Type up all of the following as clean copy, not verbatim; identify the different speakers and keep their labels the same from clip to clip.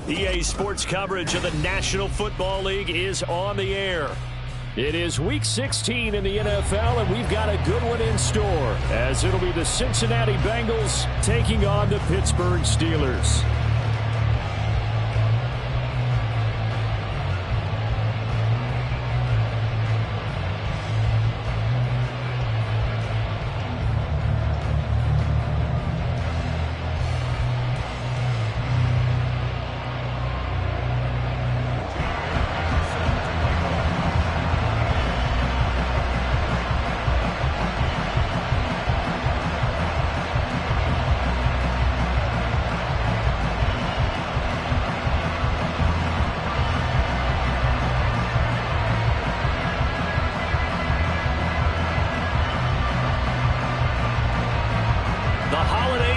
Speaker 1: EA Sports coverage of the National Football League is on the air. It is Week 16 in the NFL, and we've got a good one in store, as it'll be the Cincinnati Bengals taking on the Pittsburgh Steelers.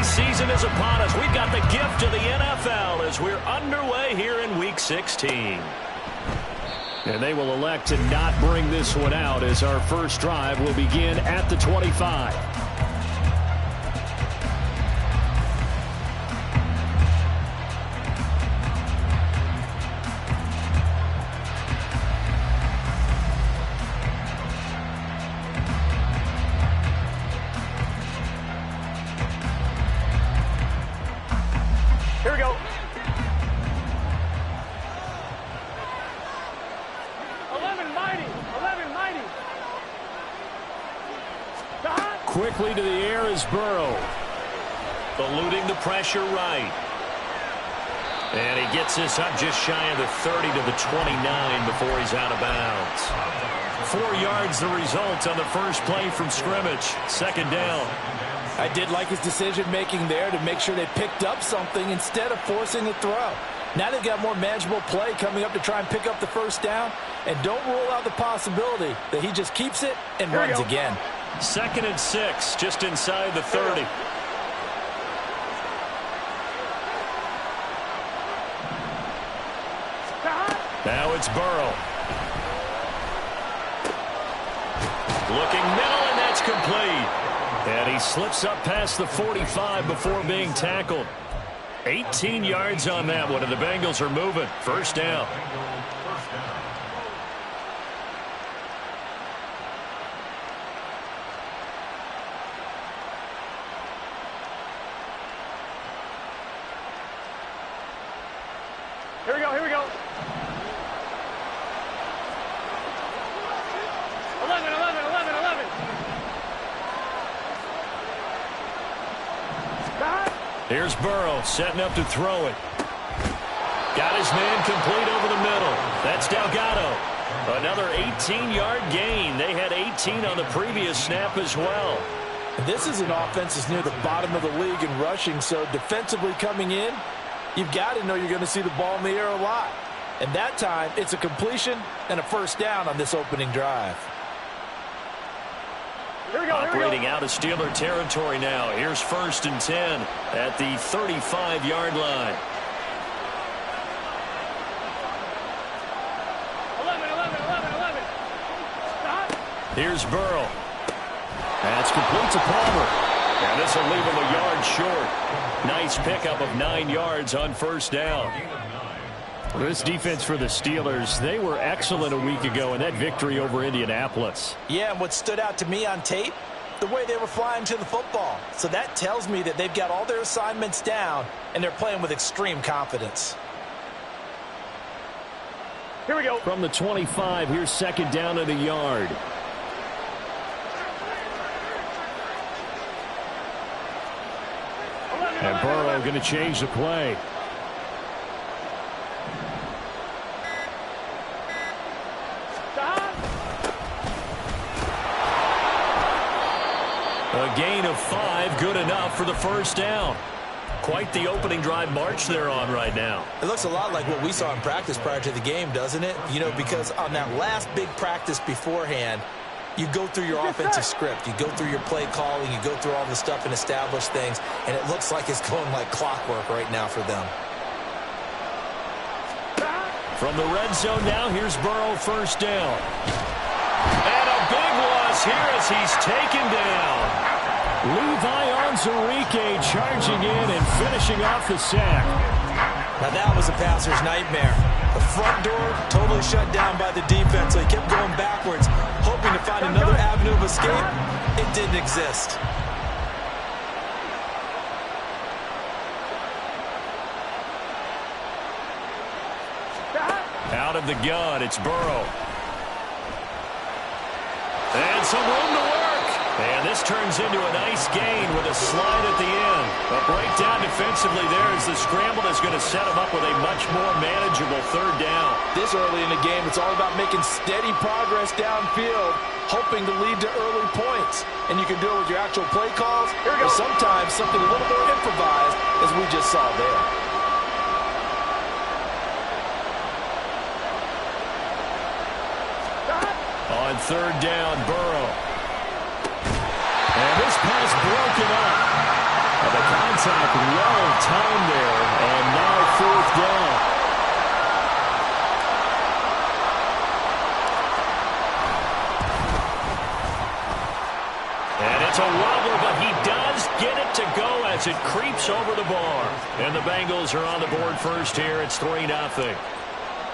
Speaker 1: Season is upon us. We've got the gift of the NFL as we're underway here in Week 16. And they will elect to not bring this one out as our first drive will begin at the 25. Quickly to the air is Burrow. Eluding the pressure right. And he gets this up just shy of the 30 to the 29 before he's out of bounds. 4 yards the result on the first play from scrimmage. Second down.
Speaker 2: I did like his decision-making there to make sure they picked up something instead of forcing the throw. Now they've got more manageable play coming up to try and pick up the first down. And don't rule out the possibility that he just keeps it and runs again.
Speaker 1: 2nd and 6, just inside the 30. Now it's Burrow. Looking middle, and that's complete. And he slips up past the 45 before being tackled. 18 yards on that one, and the Bengals are moving. First down.
Speaker 3: Here we go, here we go. 11, 11, 11, 11.
Speaker 1: Here's Burrow setting up to throw it. Got his man complete over the middle. That's Delgado. Another 18-yard gain. They had 18 on the previous snap as well.
Speaker 2: This is an offense that's near the bottom of the league in rushing, so defensively coming in, you've got to know you're going to see the ball in the air a lot. And that time, it's a completion and a first down on this opening drive.
Speaker 3: Here we go,
Speaker 1: Operating out of Steeler territory now. Here's 1st and 10 at the 35-yard line.
Speaker 3: 11, 11, 11, 11.
Speaker 1: Here's Burrow. That's complete to Palmer. And this will leave him a yard short. Nice pickup of 9 yards on first down. This defense for the Steelers, they were excellent a week ago in that victory over Indianapolis.
Speaker 2: Yeah, and what stood out to me on tape, the way they were flying to the football. So that tells me that they've got all their assignments down, and they're playing with extreme confidence.
Speaker 3: Here we go.
Speaker 1: From the 25, here's 2nd down and a yard. And Burrow going to change the play. A gain of 5, good enough for the first down. Quite the opening drive march they're on right now.
Speaker 2: It looks a lot like what we saw in practice prior to the game, doesn't it? You know, because on that last big practice beforehand, you go through your offensive script. You go through your play calling. You go through all the stuff and establish things. And it looks like it's going like clockwork right now for them.
Speaker 1: From the red zone now, here's Burrow, first down. And a big loss here as he's taken down. Levi Onwuzurike charging in and finishing off the sack.
Speaker 2: Now that was a passer's nightmare. The front door totally shut down by the defense, so he kept going backwards, hoping to find another avenue of escape. It didn't exist.
Speaker 1: Out of the gun, it's Burrow. And some room to work. And this turns into a nice gain with a slide at the end. A breakdown defensively there as the scramble is going to set him up with a much more manageable third down.
Speaker 2: This early in the game, it's all about making steady progress downfield, hoping to lead to early points. And you can do it with your actual play calls, or sometimes something a little more improvised, as we just saw there.
Speaker 1: On third down, Burrow. And this pass broken up. And the contact well timed there. And now fourth down. And it's a wobbler, but he does get it to go as it creeps over the bar. And the Bengals are on the board first here. It's 3-0.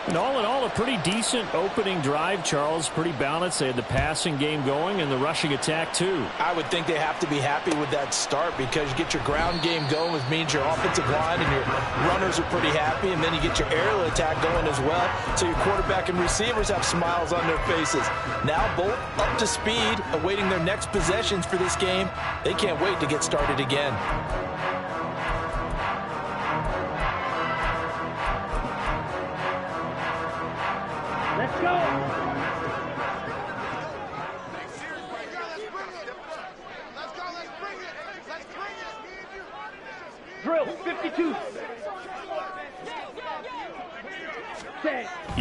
Speaker 1: And all in all, a pretty decent opening drive, Charles. Pretty balanced. They had the passing game going and the rushing attack, too.
Speaker 2: I would think they have to be happy with that start because you get your ground game going, which means your offensive line and your runners are pretty happy, and then you get your aerial attack going as well, so your quarterback and receivers have smiles on their faces. Now both up to speed, awaiting their next possessions for this game. They can't wait to get started again.
Speaker 3: Let's go. Drill, 52.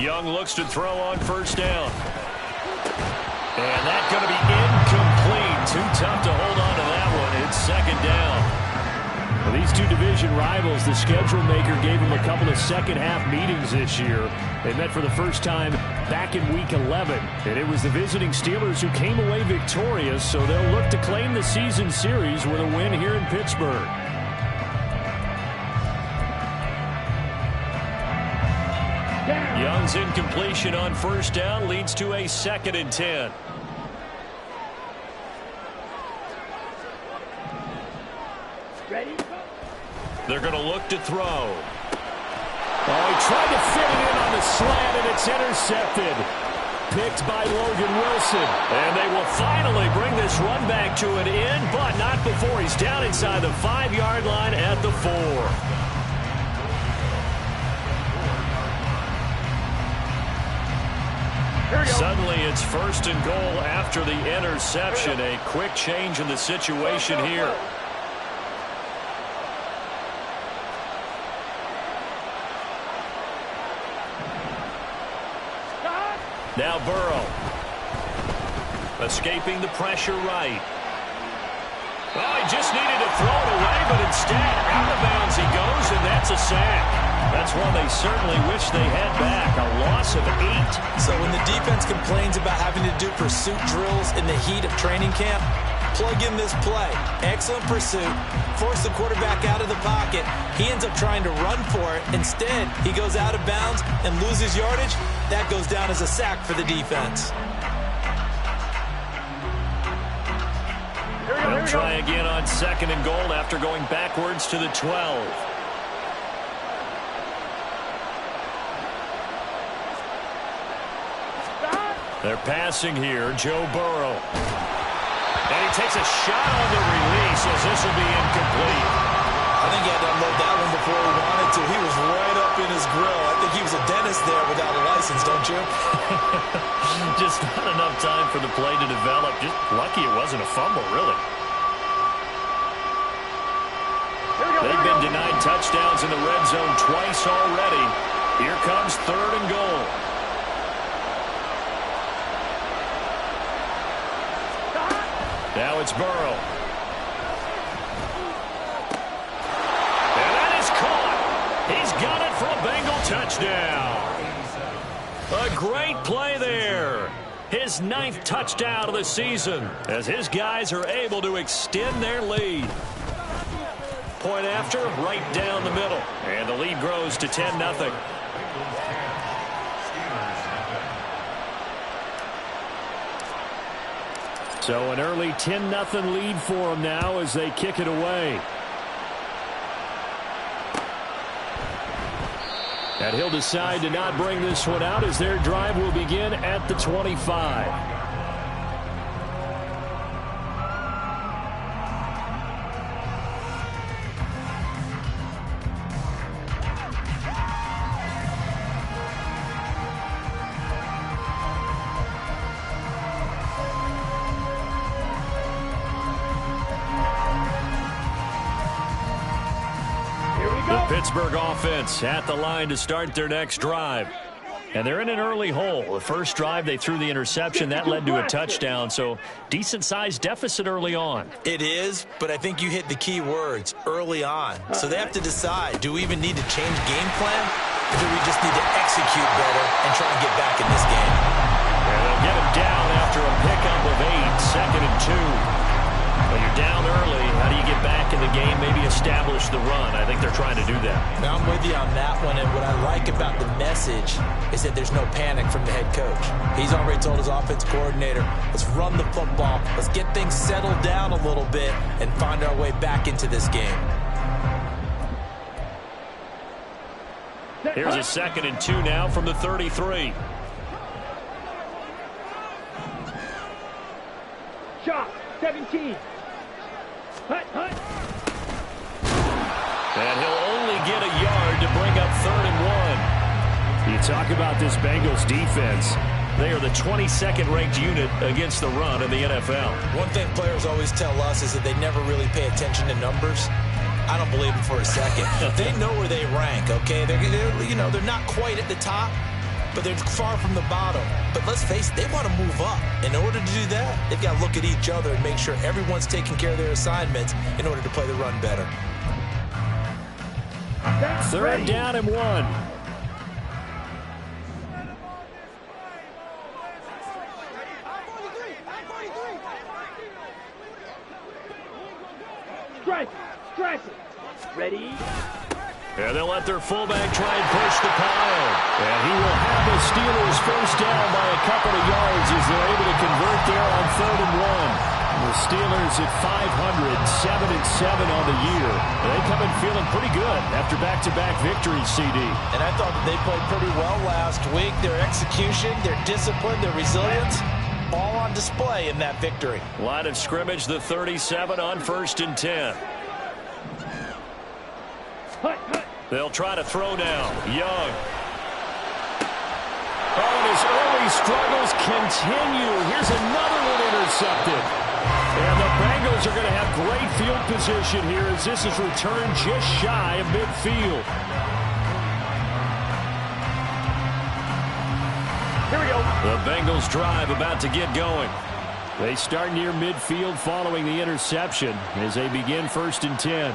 Speaker 1: Young looks to throw on first down. And that's going to be incomplete. Too tough to hold on to that one. It's second down. Well, these two division rivals, the schedule maker gave them a couple of second-half meetings this year. They met for the first time back in Week 11. And it was the visiting Steelers who came away victorious, so they'll look to claim the season series with a win here in Pittsburgh. Young's incompletion on first down leads to a 2nd and 10.
Speaker 3: Ready?
Speaker 1: They're going to look to throw. Oh, he tried to fit it in on the slant, and it's intercepted. Picked by Logan Wilson. And they will finally bring this run back to an end, but not before he's down inside the 5-yard line at the 4. Suddenly it's 1st and goal after the interception. A quick change in the situation here. Now Burrow. Escaping the pressure right. Oh, he just needed to throw it away, but instead out of bounds he goes, and that's a sack. That's one they certainly wish they had back. A loss of 8.
Speaker 2: So when the defense complains about having to do pursuit drills in the heat of training camp, plug in this play. Excellent pursuit. Force the quarterback out of the pocket. He ends up trying to run for it. Instead, he goes out of bounds and loses yardage. That goes down as a sack for the defense.
Speaker 1: They'll try again on 2nd and goal after going backwards to the 12. They're passing here, Joe Burrow. And he takes a shot on the release as this will be incomplete.
Speaker 2: I think he had to unload that one before he wanted to. He was right up in his grill. I think he was a dentist there without a license, don't you?
Speaker 1: Just not enough time for the play to develop. Just lucky it wasn't a fumble, really. They've been denied touchdowns in the red zone twice already. Here comes 3rd and goal. Now it's Burrow. And that is caught. He's got it for a Bengal touchdown. A great play there. His 9th touchdown of the season as his guys are able to extend their lead. Point after, right down the middle. And the lead grows to 10-0. So an early 10-0 lead for them now as they kick it away. And he'll decide to not bring this one out as their drive will begin at the 25. Pittsburgh offense at the line to start their next drive. And they're in an early hole. The first drive, they threw the interception. That led to a touchdown. So decent-sized deficit early on.
Speaker 2: It is, but I think you hit the key words, early on. So they have to decide, do we even need to change game plan? Or do we just need to execute better and try and get back in this game?
Speaker 1: And they'll get him down after a pickup of 8, 2nd and 2. Well, you're down early. How do you get back in the game? Maybe establish the run. I think they're trying to do that.
Speaker 2: Now, I'm with you on that one, and what I like about the message is that there's no panic from the head coach. He's already told his offense coordinator, let's run the football, let's get things settled down a little bit, and find our way back into this game.
Speaker 1: Here's a 2nd and 2 now from the 33.
Speaker 3: Shot, 17. Hut, hut.
Speaker 1: And he'll only get a yard to bring up 3rd and 1. You talk about this Bengals defense. They are the 22nd ranked unit against the run in the NFL.
Speaker 2: One thing players always tell us is that they never really pay attention to numbers. I don't believe them for a second. They know where they rank, okay? They're not quite at the top, but they're far from the bottom. But let's face it, they want to move up. In order to do that, they've got to look at each other and make sure everyone's taking care of their assignments in order to play the run better.
Speaker 1: 3rd down and 1.
Speaker 3: Strike it. Ready?
Speaker 1: And they'll let their fullback try and push the pile. And he will have the Steelers first down by a couple of yards as they're able to convert there on 3rd and 1. The Steelers at 500, 7-7 on the year. They come in feeling pretty good after back-to-back victories, CD.
Speaker 2: And I thought that they played pretty well last week. Their execution, their discipline, their resilience, all on display in that victory.
Speaker 1: Line of scrimmage, the 37 on 1st and 10. They'll try to throw now. Young. Oh, and his early struggles continue. Here's another one intercepted. And the Bengals are going to have great field position here as this is returned just shy of midfield.
Speaker 3: Here we go.
Speaker 1: The Bengals drive about to get going. They start near midfield following the interception as they begin 1st and 10.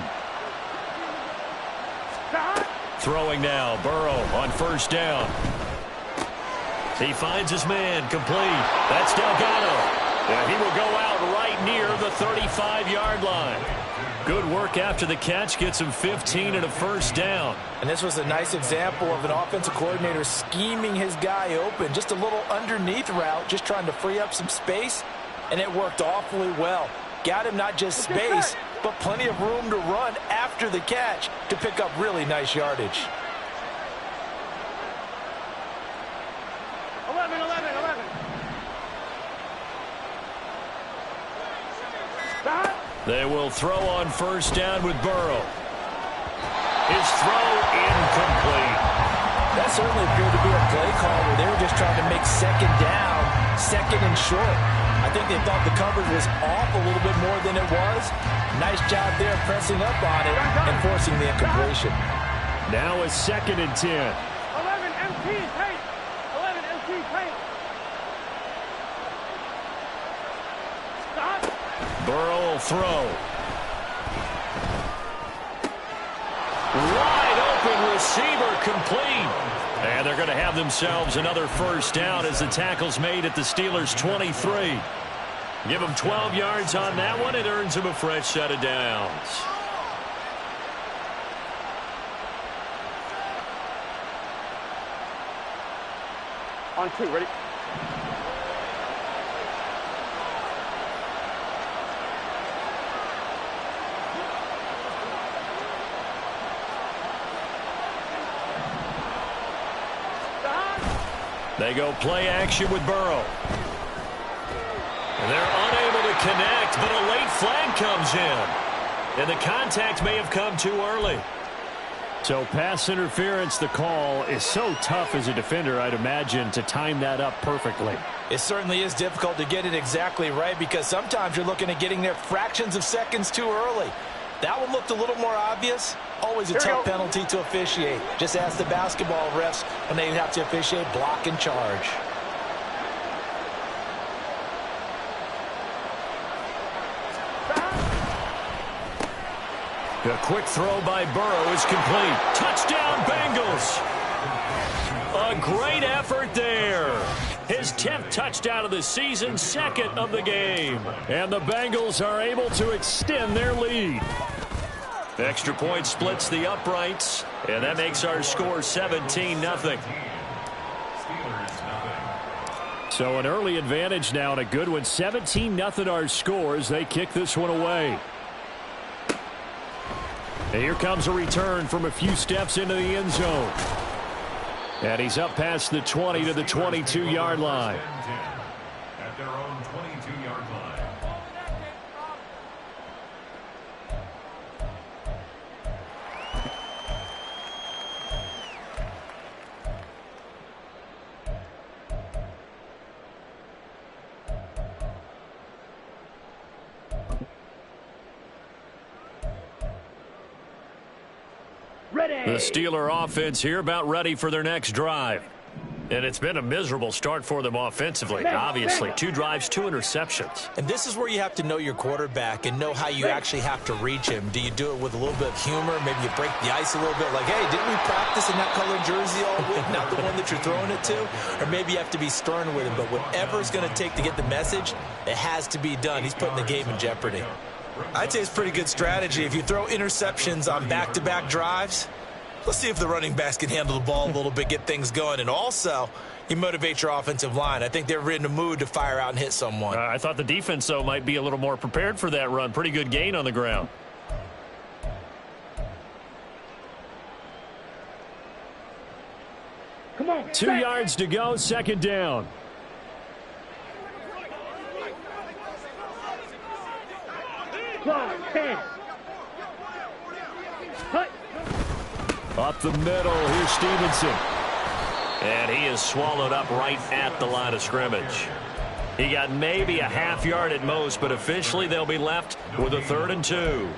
Speaker 1: Throwing now, Burrow on 1st down. He finds his man, complete. That's Delgado. And he will go out right near the 35-yard line. Good work after the catch, gets him 15 and a 1st down.
Speaker 2: And this was a nice example of an offensive coordinator scheming his guy open. Just a little underneath route, just trying to free up some space, and it worked awfully well. Got him not just space, but plenty of room to run after the catch to pick up really nice yardage.
Speaker 3: 11.
Speaker 1: They will throw on 1st down with Burrow. His throw incomplete.
Speaker 2: That certainly appeared to be a play call where they were just trying to make second down, second and short. I think they thought the coverage was off a little bit more than it was. Nice job there pressing up on it and forcing the incompletion.
Speaker 1: Now a 2nd and 10.
Speaker 3: 11 MT paint. 11 MT paint. Stop.
Speaker 1: Burrow will throw. Wide open receiver complete. And they're going to have themselves another first down as the tackle's made at the Steelers' 23. Give them 12 yards on that one. It earns them a fresh set of downs.
Speaker 3: On 2, ready?
Speaker 1: They go play action with Burrow. And they're unable to connect, but a late flag comes in. And the contact may have come too early. So pass interference, the call is so tough as a defender, I'd imagine, to time that up perfectly.
Speaker 2: It certainly is difficult to get it exactly right because sometimes you're looking at getting there fractions of seconds too early. That one looked a little more obvious. Always a tough penalty to officiate. Just ask the basketball refs when they have to officiate block and charge.
Speaker 1: A quick throw by Burrow is complete. Touchdown, Bengals. A great effort there. His 10th touchdown of the season, 2nd of the game. And the Bengals are able to extend their lead. Extra point splits the uprights, and that makes our score 17-0. So an early advantage now and a good one. 17-0 our scores. They kick this one away. And here comes a return from a few steps into the end zone. And he's up past the 20 to the 22-yard line.
Speaker 4: At their own 22-yard line.
Speaker 3: Ready.
Speaker 1: The Steeler offense here about ready for their next drive. And it's been a miserable start for them offensively, obviously. 2 drives, 2 interceptions.
Speaker 2: And this is where you have to know your quarterback and know how you actually have to reach him. Do you do it with a little bit of humor? Maybe you break the ice a little bit like, hey, didn't we practice in that colored jersey all week, not the one that you're throwing it to? Or maybe you have to be stern with him. But whatever it's going to take to get the message, it has to be done. He's putting the game in jeopardy. I'd say it's pretty good strategy. If you throw interceptions on back-to-back drives, let's see if the running backs can handle the ball a little bit, get things going. And also, you motivate your offensive line. I think they're in the mood to fire out and hit someone.
Speaker 1: I thought the defense, though, might be a little more prepared for that run. Pretty good gain on the ground.
Speaker 3: Come on.
Speaker 1: 2 yards to go, 2nd down.
Speaker 3: Clock, 10. Hut.
Speaker 1: Up the middle, here's Stevenson. And he is swallowed up right at the line of scrimmage. He got maybe a half yard at most, but officially they'll be left with a 3rd and 2.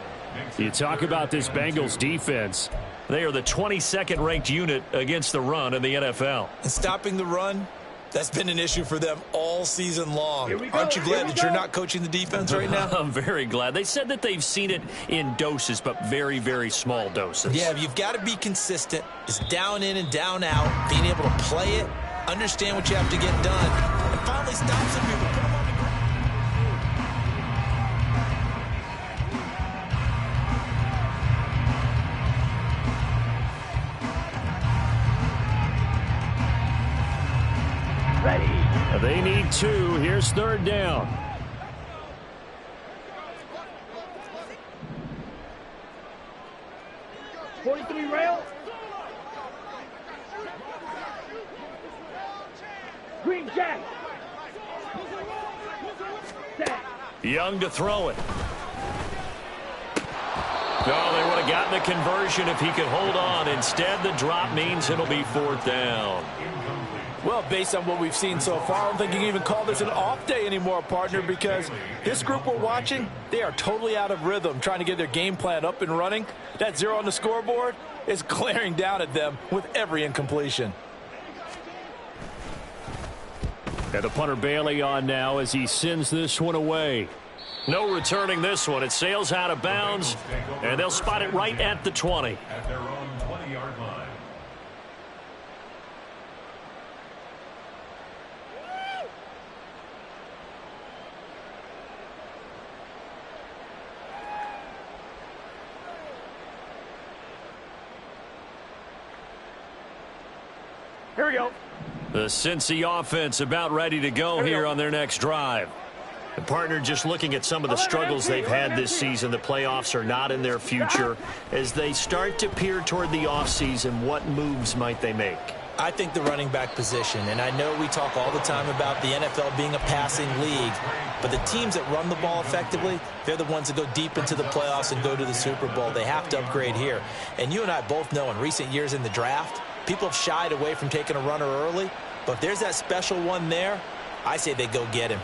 Speaker 1: You talk about this Bengals defense. They are the 22nd ranked unit against the run in the NFL.
Speaker 2: And stopping the run, that's been an issue for them all season long. Aren't you glad that you're not coaching the defense right now?
Speaker 1: I'm very glad. They said that they've seen it in doses, but very, very small doses.
Speaker 2: Yeah, you've got to be consistent. Just down in and down out, being able to play it, understand what you have to get done, and finally stop some people. Put them on the ground.
Speaker 3: Ready.
Speaker 1: They need 2. Here's 3rd down.
Speaker 3: .43 rail. Green Jack. Set.
Speaker 1: Young to throw it. Oh, they would have gotten the conversion if he could hold on. Instead, the drop means it'll be 4th down.
Speaker 2: Well, based on what we've seen so far, I don't think you can even call this an off day anymore, partner, because this group we're watching, they are totally out of rhythm, trying to get their game plan up and running. That 0 on the scoreboard is glaring down at them with every incompletion.
Speaker 1: And the punter Bailey on now as he sends this one away. No returning this one. It sails out of bounds, and they'll spot it right at the 20.
Speaker 4: At their own 20-yard line.
Speaker 3: Here we go.
Speaker 1: The Cincy offense about ready to go here on their next drive. The partner, just looking at some of the struggles they've had this season, the playoffs are not in their future. As they start to peer toward the offseason, what moves might they make?
Speaker 2: I think the running back position, and I know we talk all the time about the NFL being a passing league, but the teams that run the ball effectively, they're the ones that go deep into the playoffs and go to the Super Bowl. They have to upgrade here. And you and I both know in recent years in the draft, people have shied away from taking a runner early, but if there's that special one there, I say they go get him.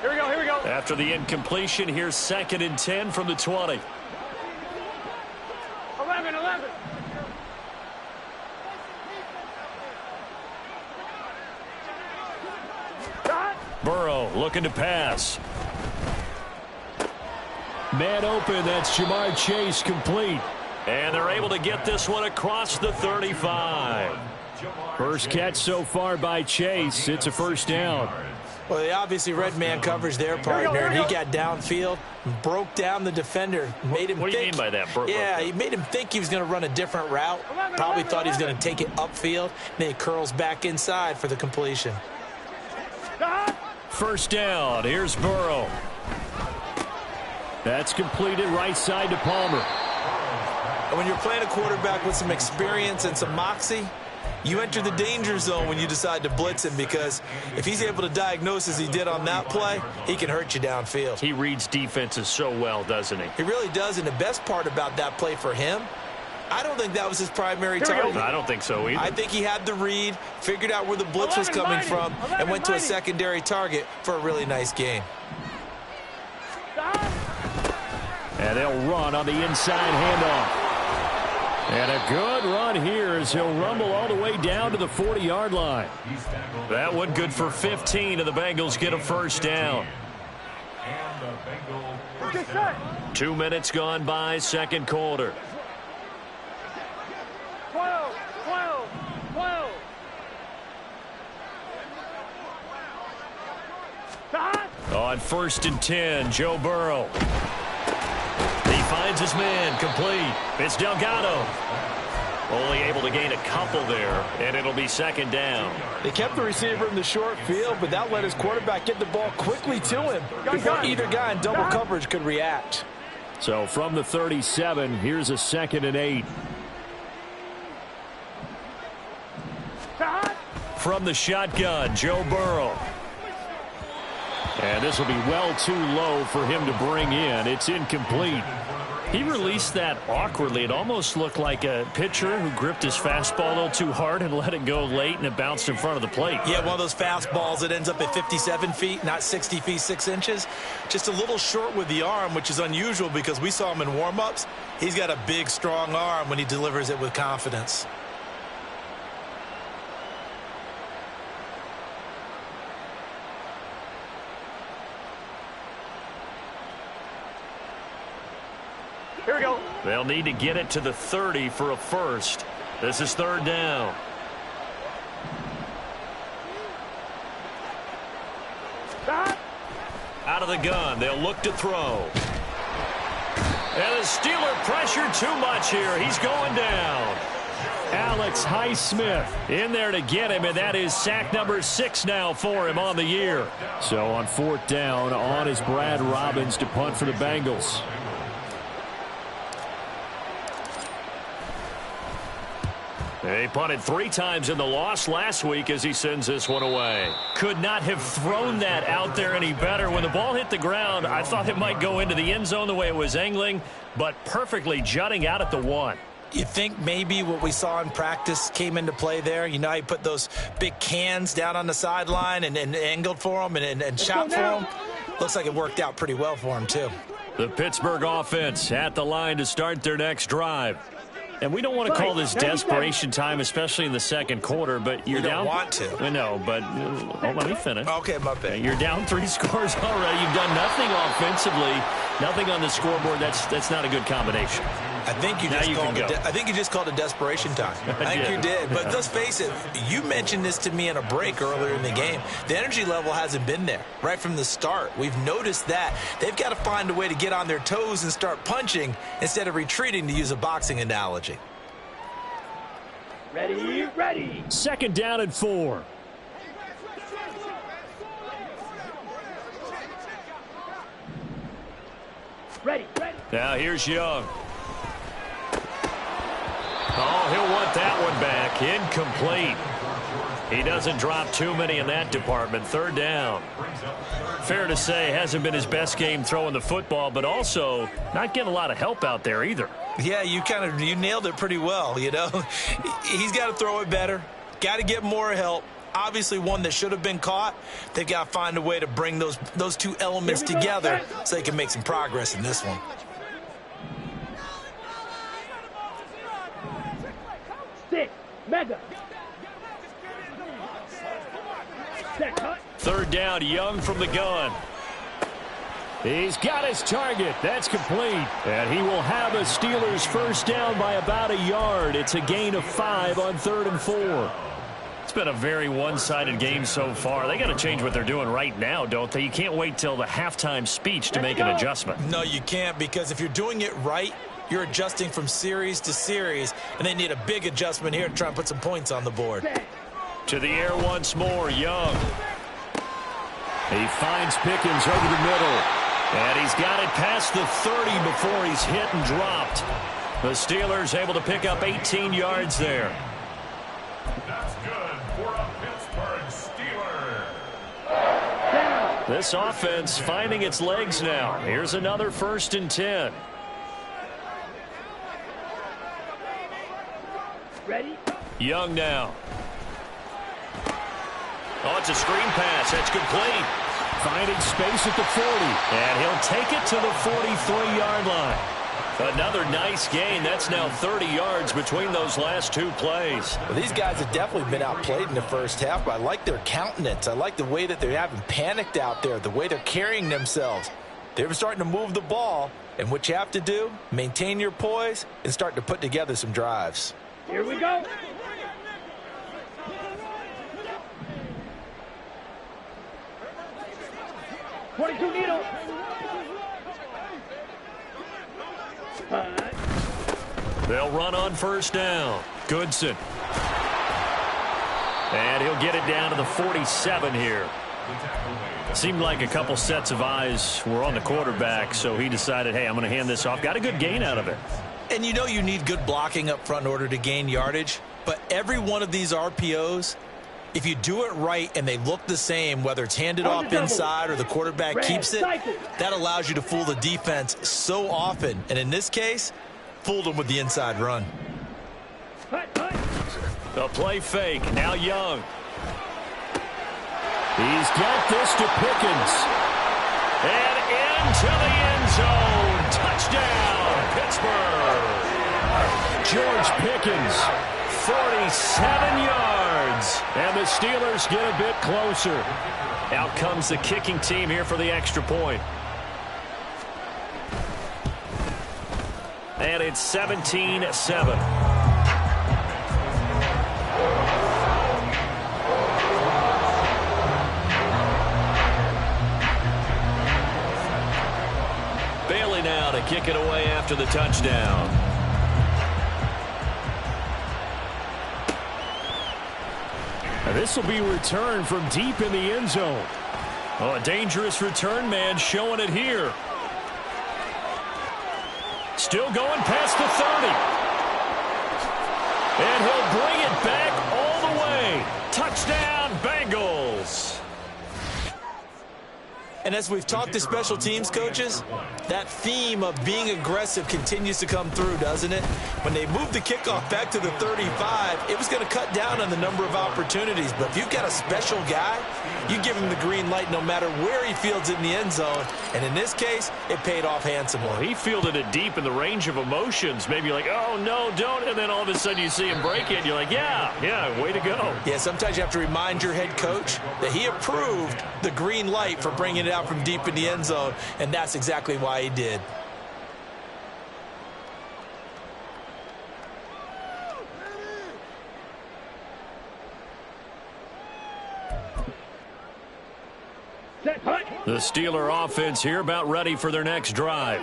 Speaker 3: Here we go, here we go.
Speaker 1: After the incompletion, here's 2nd and 10 from the 20.
Speaker 3: 11, 11.
Speaker 1: Burrow looking to pass. Man open, that's Jamar Chase complete. And they're able to get this one across the 35. First catch so far by Chase. It's a 1st down.
Speaker 2: Well, they obviously read man coverage there, partner. He got downfield, broke down the defender, made him
Speaker 1: What do you mean by that?
Speaker 2: Yeah, he made him think he was going to run a different route. Probably thought he was going to take it upfield. Then he curls back inside for the completion.
Speaker 1: 1st down. Here's Burrow. That's completed right side to Palmer.
Speaker 2: And when you're playing a quarterback with some experience and some moxie, you enter the danger zone when you decide to blitz him, because if he's able to diagnose as he did on that play, he can hurt you downfield.
Speaker 1: He reads defenses so well, doesn't he?
Speaker 2: He really does, and the best part about that play for him, I don't think that was his primary target.
Speaker 1: I don't think so either.
Speaker 2: I think he had the read, figured out where the blitz was coming from, and went to a secondary target for a really nice gain.
Speaker 1: And they'll run on the inside handoff. And a good run here as he'll rumble all the way down to the 40-yard line. That one good for 15, and the Bengals get a 1st down. 2 minutes gone by, 2nd quarter.
Speaker 3: 12, 12, 12.
Speaker 1: On 1st and 10, Joe Burrow. He finds his man, complete. It's Delgado. Only able to gain a couple there, and it'll be 2nd down.
Speaker 2: They kept the receiver in the short field, but that let his quarterback get the ball quickly to him before either guy in double coverage could react.
Speaker 1: So from the 37, here's a 2nd and 8. From the shotgun, Joe Burrow. And this will be well too low for him to bring in. It's incomplete. He released that awkwardly. It almost looked like a pitcher who gripped his fastball a little too hard and let it go late, and it bounced in front of the plate.
Speaker 2: Yeah, one of those fastballs that ends up at 57 feet, not 60 feet, 6 inches. Just a little short with the arm, which is unusual because we saw him in warm-ups. He's got a big, strong arm when he delivers it with confidence.
Speaker 3: Here we go.
Speaker 1: They'll need to get it to the 30 for a 1st. This is 3rd down. Out of the gun, they'll look to throw. And the Steeler pressure too much here. He's going down. Alex Highsmith in there to get him, and that is sack number 6 now for him on the year. So on 4th down, on is Brad Robbins to punt for the Bengals. They punted 3 times in the loss last week as he sends this one away. Could not have thrown that out there any better. When the ball hit the ground, I thought it might go into the end zone the way it was angling, but perfectly jutting out at the 1.
Speaker 2: You think maybe what we saw in practice came into play there? You know, he put those big cans down on the sideline and angled for him and shot for him. Looks like it worked out pretty well for him, too.
Speaker 1: The Pittsburgh offense at the line to start their next drive. And we don't want to call this desperation time, especially in the second quarter, but you're down.
Speaker 2: You don't want to.
Speaker 1: No, but let me finish.
Speaker 2: Okay, my bad.
Speaker 1: You're down 3 scores already. You've done nothing offensively, nothing on the scoreboard. That's not a good combination.
Speaker 2: I think you just called it desperation time. I think you did. But let's face it, you mentioned this to me in a break earlier in the game. The energy level hasn't been there right from the start. We've noticed that. They've got to find a way to get on their toes and start punching instead of retreating, to use a boxing analogy.
Speaker 3: Ready.
Speaker 1: Second down and 4.
Speaker 3: Ready.
Speaker 1: Now here's Young. Oh, he'll want that one back. Incomplete. He doesn't drop too many in that department. 3rd down. Fair to say, hasn't been his best game throwing the football, but also not getting a lot of help out there either.
Speaker 2: Yeah, you nailed it pretty well, you know. He's got to throw it better. Got to get more help. Obviously one that should have been caught. They've got to find a way to bring those 2 elements together so they can make some progress in this one.
Speaker 3: Mega.
Speaker 1: 3rd down, Young from the gun. He's got his target. That's complete. And he will have a Steelers first down by about a yard. It's a gain of 5 on 3rd and 4. It's been a very one-sided game so far. They got to change what they're doing right now, don't they? You can't wait till the halftime speech to make an adjustment.
Speaker 2: No, you can't, because if you're doing it right, you're adjusting from series to series, and they need a big adjustment here to try and put some points on the board.
Speaker 1: To the air once more, Young. He finds Pickens over the middle, and he's got it past the 30 before he's hit and dropped. The Steelers able to pick up 18 yards there.
Speaker 4: That's good for a Pittsburgh Steelers.
Speaker 1: This offense finding its legs now. Here's another 1st and 10.
Speaker 3: Ready.
Speaker 1: Young now. Oh, it's a screen pass. That's complete. Finding space at the 40. And he'll take it to the 43-yard line. Another nice gain. That's now 30 yards between those last 2 plays.
Speaker 2: Well, these guys have definitely been outplayed in the first half, but I like their countenance. I like the way that they haven't panicked out there, the way they're carrying themselves. They're starting to move the ball, and what you have to do, maintain your poise and start to put together some drives.
Speaker 3: Here we go. .22 needle.
Speaker 1: They'll run on 1st down. Goodson. And he'll get it down to the 47 here. Seemed like a couple sets of eyes were on the quarterback, so he decided, hey, I'm going to hand this off. Got a good gain out of it.
Speaker 2: And you know you need good blocking up front in order to gain yardage, but every one of these RPOs, if you do it right and they look the same, whether it's handed off inside or the quarterback keeps it, that allows you to fool the defense so often. And in this case, fooled them with the inside run.
Speaker 1: The play fake. Now Young. He's got this to Pickens. And into the end zone. Touchdown, Pittsburgh. George Pickens, 47 yards. And the Steelers get a bit closer. Out comes the kicking team here for the extra point. And it's 17-7. Bailey now to kick it away after the touchdown. And this will be returned from deep in the end zone. Oh, a dangerous return man showing it here. Still going past the 30. And he'll bring it back all the way. Touchdown, Bengals.
Speaker 2: And as we've talked to special teams coaches, that theme of being aggressive continues to come through, doesn't it? When they moved the kickoff back to the 35, it was going to cut down on the number of opportunities. But if you've got a special guy, you give him the green light no matter where he fields it in the end zone. And in this case, it paid off handsomely.
Speaker 1: Well, he fielded it deep in the range of emotions. Maybe you're like, oh, no, don't. And then all of a sudden you see him break it. And you're like, yeah, way to go.
Speaker 2: Yeah, sometimes you have to remind your head coach that he approved the green light for bringing it out from deep in the end zone, and that's exactly why he did.
Speaker 1: The Steeler offense here about ready for their next drive.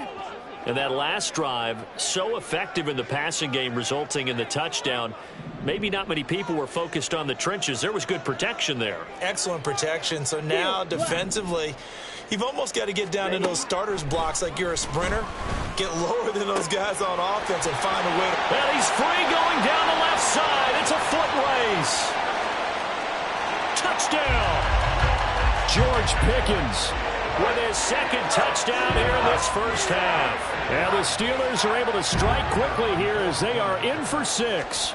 Speaker 1: And that last drive, so effective in the passing game, resulting in the touchdown. Maybe not many people were focused on the trenches. There was good protection there.
Speaker 2: Excellent protection. So now defensively, you've almost got to get down in those starters blocks like you're a sprinter. Get lower than those guys on offense and find a way to...
Speaker 1: Well, he's free going down the left side. It's a foot race. Touchdown. George Pickens with his second touchdown here in this first half. And the Steelers are able to strike quickly here as they are in for 6.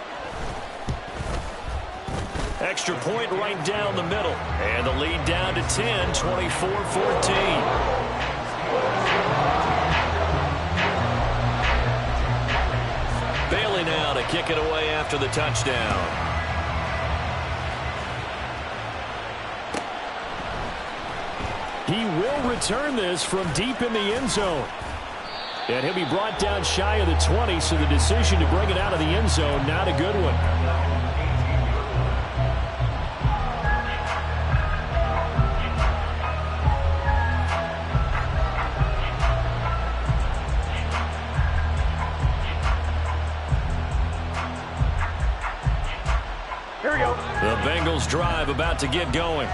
Speaker 1: Extra point right down the middle. And the lead down to 10, 24-14. Bailey now to kick it away after the touchdown. He will return this from deep in the end zone. And he'll be brought down shy of the 20, so the decision to bring it out of the end zone, not a good one.
Speaker 3: Here we go.
Speaker 1: The Bengals drive about to get going.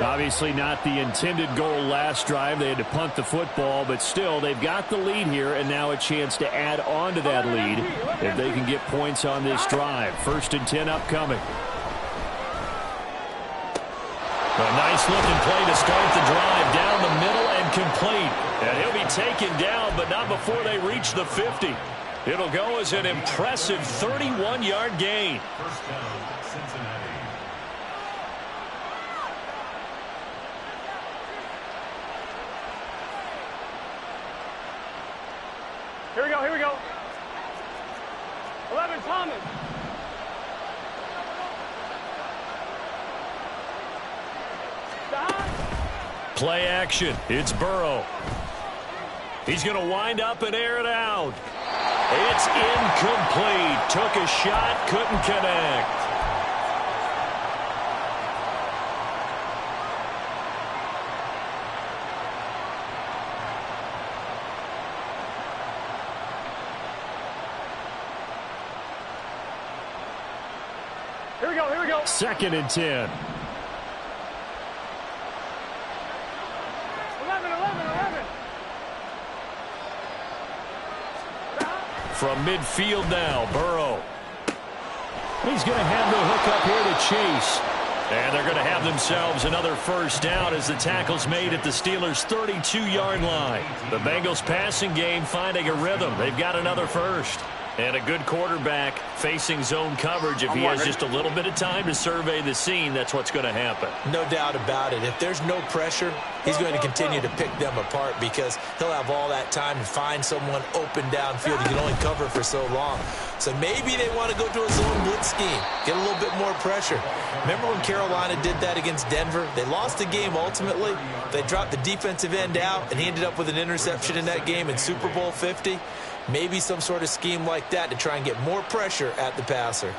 Speaker 1: Obviously not the intended goal last drive. They had to punt the football, but still they've got the lead here, and now a chance to add on to that lead if they can get points on this drive. 1st and 10 upcoming. A nice looking play to start the drive down the middle and complete. And he'll be taken down, but not before they reach the 50. It'll go as an impressive 31-yard gain.
Speaker 4: First down, Cincinnati.
Speaker 3: Here we go, here we go. 11, Thomas.
Speaker 1: Play action. It's Burrow. He's going to wind up and air it out. It's incomplete. Took a shot, couldn't connect.
Speaker 3: Here we go, here we go.
Speaker 1: 2nd and 10.
Speaker 3: 11, 11, 11.
Speaker 1: From midfield now, Burrow. He's going to have the hook up here to Chase. And they're going to have themselves another first down as the tackle's made at the Steelers' 32-yard line. The Bengals passing game finding a rhythm. They've got another first. And a good quarterback facing zone coverage. If he has just a little bit of time to survey the scene, that's what's going to happen.
Speaker 2: No doubt about it. If there's no pressure, he's going to continue to pick them apart because he'll have all that time to find someone open downfield. He can only cover for so long. So maybe they want to go to a zone blitz scheme, get a little bit more pressure. Remember when Carolina did that against Denver? They lost the game ultimately. They dropped the defensive end out, and he ended up with an interception in that game in Super Bowl 50. Maybe some sort of scheme like that to try and get more pressure at the passer.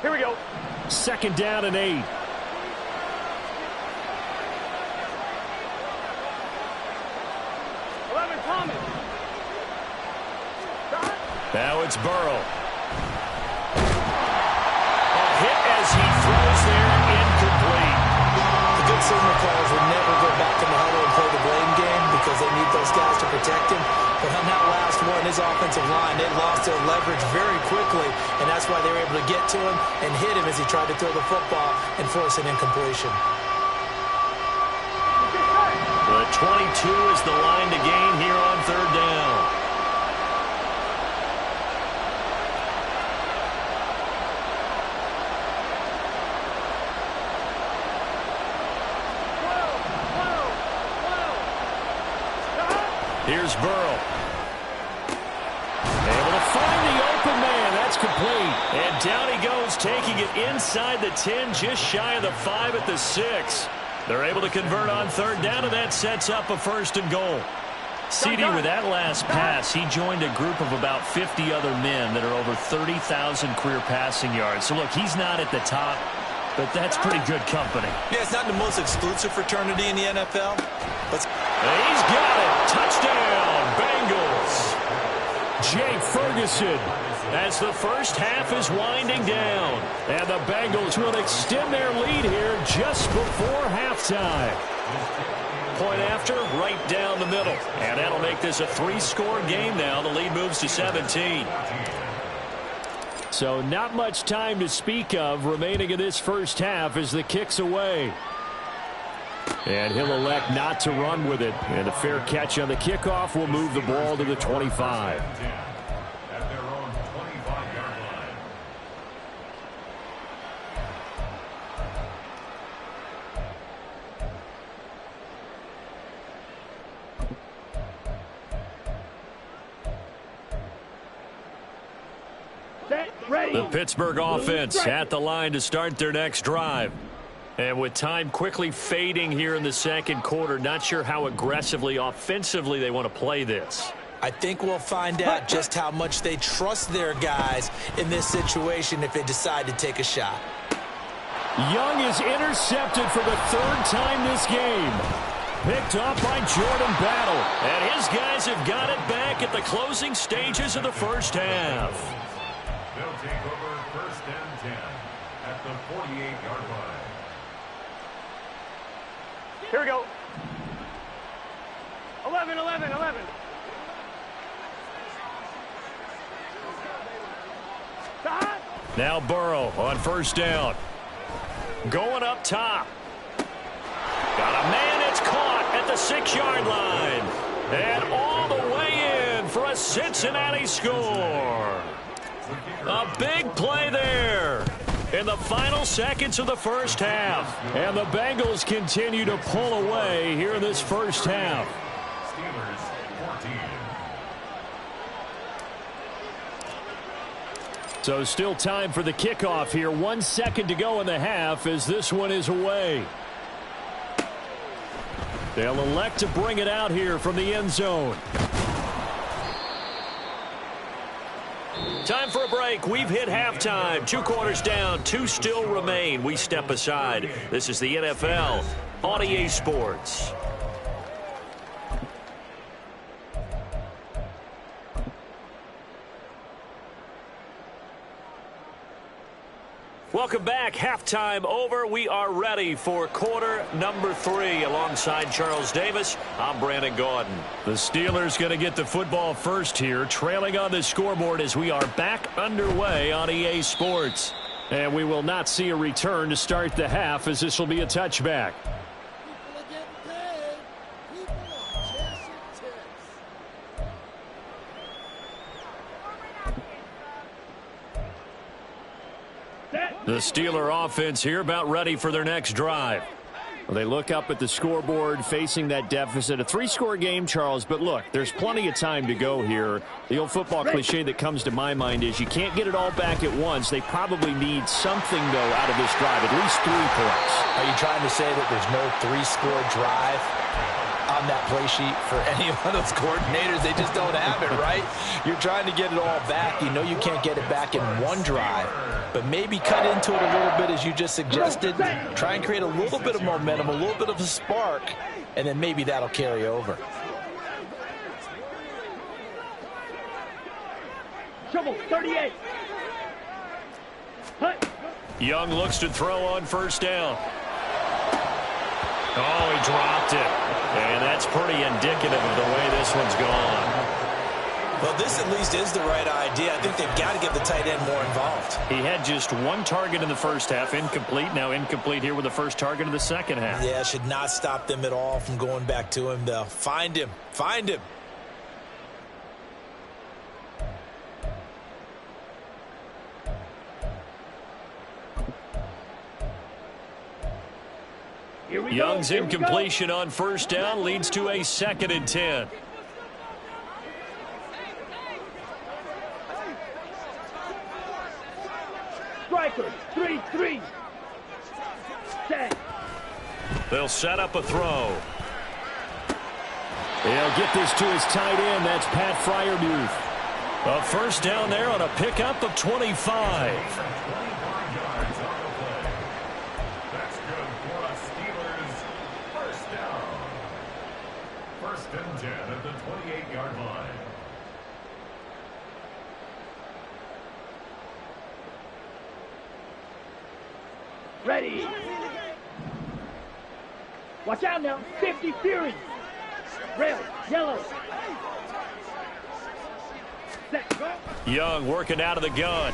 Speaker 3: Here we go.
Speaker 1: 2nd down and 8.
Speaker 3: Thomas.
Speaker 1: Now it's Burrow. A hit as he throws there, incomplete.
Speaker 2: The good signal calls will never go back in the huddle and play the blame game because they need those guys to protect him. But on that last one, his offensive line, they lost their leverage very quickly, and that's why they were able to get to him and hit him as he tried to throw the football and force an incompletion.
Speaker 1: The 22 is the line to gain here on third down. Here's Burrow. Able to find the open man. That's complete. And down he goes, taking it inside the 10, just shy of the 5 at the 6. They're able to convert on third down, and that sets up a 1st and goal. CD, with that last pass, he joined a group of about 50 other men that are over 30,000 career passing yards. So, look, he's not at the top, but that's pretty good company.
Speaker 2: Yeah, it's not the most exclusive fraternity in the NFL. But
Speaker 1: he's got it. Touchdown, Bengals. Jake Ferguson, as the first half is winding down. And the Bengals will extend their lead here just before halftime. Point after, right down the middle. And that'll make this a 3-score game now. The lead moves to 17. So not much time to speak of remaining in this first half as the kick's away. And he'll elect not to run with it. And a fair catch on the kickoff will move the ball to the 25.
Speaker 4: At their own 25-yard line.
Speaker 1: The Pittsburgh offense at the line to start their next drive. And with time quickly fading here in the second quarter, not sure how aggressively, offensively they want to play this.
Speaker 2: I think we'll find out just how much they trust their guys in this situation if they decide to take a shot.
Speaker 1: Young is intercepted for the 3rd time this game. Picked up by Jordan Battle. And his guys have got it back at the closing stages of the first half.
Speaker 4: They'll take over 1st and 10 at the 48-yard line.
Speaker 3: Here we go. 11, 11, 11.
Speaker 1: Now Burrow on 1st down. Going up top. Got a man that's caught at the 6-yard line. And all the way in for a Cincinnati score. A big play there in the final seconds of the first half. And the Bengals continue to pull away here in this first half.
Speaker 4: Steelers 14.
Speaker 1: So still time for the kickoff here. 1 second to go in the half as this one is away. They'll elect to bring it out here from the end zone. Time for a break. We've hit halftime. 2 quarters down. 2 still remain. We step aside. This is the NFL on EA Sports. Welcome back. Halftime over. We are ready for quarter number 3. Alongside Charles Davis, I'm Brandon Gaudin. The Steelers going to get the football first here, trailing on the scoreboard as we are back underway on EA Sports. And we will not see a return to start the half as this will be a touchback. The Steeler offense here about ready for their next drive. Well, they look up at the scoreboard facing that deficit. A 3-score game, Charles, but look, there's plenty of time to go here. The old football cliche that comes to my mind is you can't get it all back at once. They probably need something, though, out of this drive, at least 3 points.
Speaker 2: Are you trying to say that there's no 3-score drive on that play sheet for any of those coordinators? They just don't have it, right? You're trying to get it all back. You know you can't get it back in one drive, but maybe cut into it a little bit as you just suggested. Try and create a little bit of momentum, a little bit of a spark, and then maybe that'll carry over.
Speaker 3: Trouble, 38.
Speaker 1: Young looks to throw on 1st down. Oh, he dropped it. And that's pretty indicative of the way this one's gone.
Speaker 2: Well, this at least is the right idea. I think they've got to get the tight end more involved.
Speaker 1: He had just one target in the first half, incomplete. Now incomplete here with the first target of the second half.
Speaker 2: Yeah, should not stop them at all from going back to him, though. Find him. Find him.
Speaker 1: Young's incompletion on first down leads to a 2nd and 10.
Speaker 3: Strikers, 3-3. Set.
Speaker 1: They'll set up a throw. He'll get this to his tight end. That's Pat Freiermuth. A first down there on a pickup of 25.
Speaker 4: At the 28-yard line.
Speaker 3: Ready. Watch out now. 50 Fury. Red, yellow. Set, go.
Speaker 1: Young working out of the gun.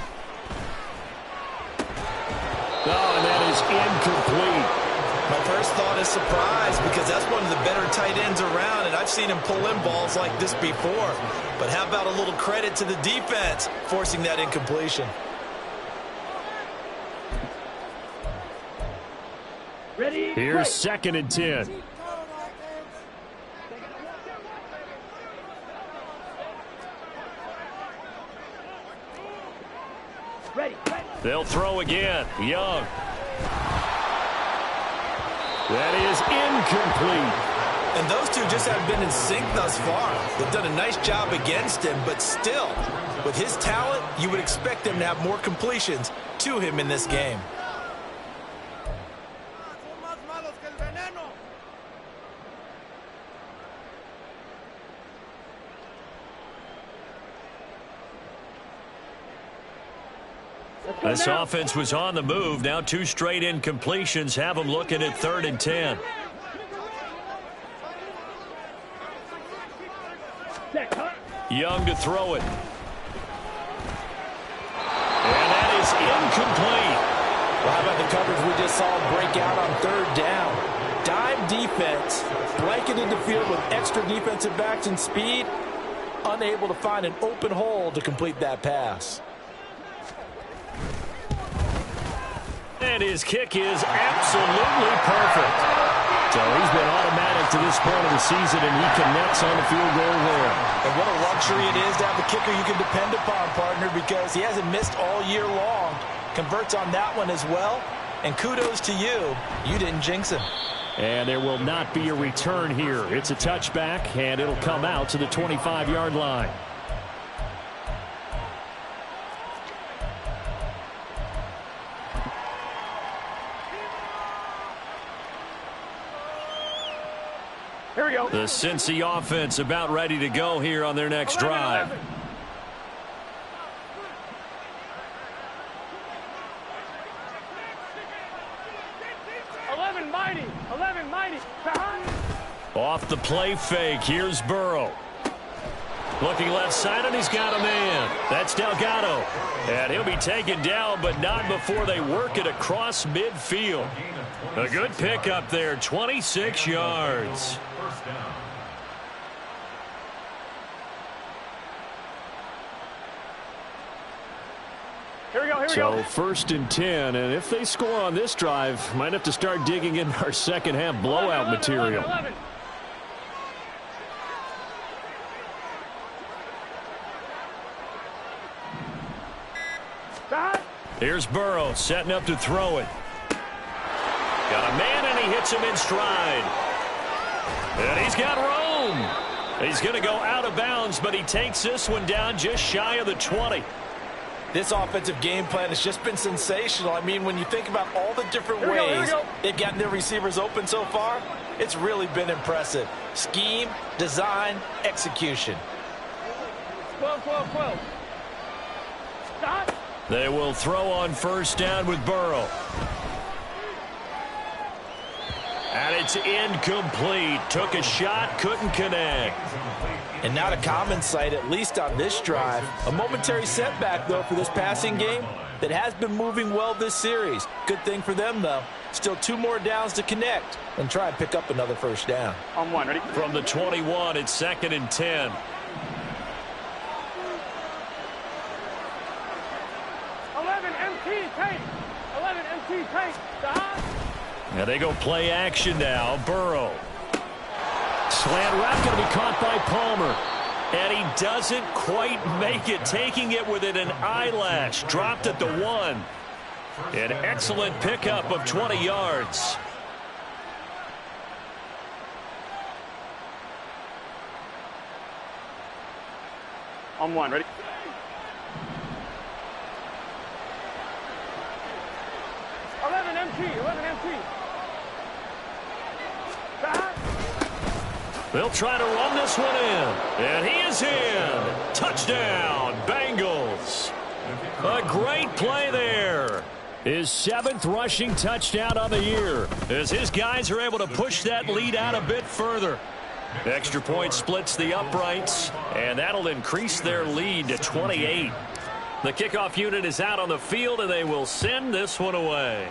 Speaker 1: Oh, and that is incomplete.
Speaker 2: My first thought is surprise because that's one of the better tight ends around, and I've seen him pull in balls like this before. But how about a little credit to the defense forcing that incompletion?
Speaker 3: Ready.
Speaker 1: Here's 2nd and 10.
Speaker 3: Ready.
Speaker 1: They'll throw again. Young. That is incomplete.
Speaker 2: And those two just haven't been in sync thus far. They've done a nice job against him, but still, with his talent, you would expect them to have more completions to him in this game.
Speaker 1: This offense was on the move. Now 2 straight incompletions have them looking at 3rd and 10. Young to throw it. And that is incomplete.
Speaker 2: Well, how about the coverage we just saw break out on 3rd down? Dime defense, blanketed the field with extra defensive backs and speed, unable to find an open hole to complete that pass.
Speaker 1: And his kick is absolutely perfect. So he's been automatic to this point of the season, and he connects on the field goal there.
Speaker 2: And what a luxury it is to have a kicker you can depend upon, partner, because he hasn't missed all year long. Converts on that one as well. And kudos to you. You didn't jinx him.
Speaker 1: And there will not be a return here. It's a touchback, and it'll come out to the 25-yard line.
Speaker 3: Here we go.
Speaker 1: The Cincy offense about ready to go here on their next drive.
Speaker 3: 11 mighty. 11 mighty.
Speaker 1: Off the play fake. Here's Burrow. Looking left side, and he's got a man. That's Delgado. And he'll be taken down, but not before they work it across midfield. A good pickup there, 26 yards.
Speaker 4: First down.
Speaker 3: Here we go. Here we
Speaker 1: So
Speaker 3: go.
Speaker 1: 1st and 10, and if they score on this drive, might have to start digging in our second half blowout
Speaker 3: 11,
Speaker 1: material.
Speaker 3: 11.
Speaker 1: Here's Burrow setting up to throw it. Got a man, and he hits him in stride. And he's got room. He's going to go out of bounds, but he takes this one down just shy of the 20.
Speaker 2: This offensive game plan has just been sensational. I mean, when you think about all the different ways they've gotten their receivers open so far, it's really been impressive. Scheme, design, execution.
Speaker 3: 12, 12, 12. Stop.
Speaker 1: They will throw on first down with Burrow. And it's incomplete. Took a shot, couldn't connect.
Speaker 2: And not a common sight, at least on this drive. A momentary setback, though, for this passing game that has been moving well this series. Good thing for them, though. Still 2 more downs to connect and try and pick up another first down.
Speaker 3: On one, ready?
Speaker 1: From the 21, it's 2nd and 10.
Speaker 3: 11 MT tank. 11 MT tank. Stop.
Speaker 1: Now they go play action now. Burrow. Slant route going to be caught by Palmer. And he doesn't quite make it, taking it within an eyelash. Dropped at the 1. An excellent pickup of 20 yards.
Speaker 3: On one, ready?
Speaker 1: They'll try to run this one in. And he is in. Touchdown, Bengals. A great play there. His 7th rushing touchdown on the year, as his guys are able to push that lead out a bit further. Extra point splits the uprights, and that'll increase their lead to 28. The kickoff unit is out on the field, and they will send this one away.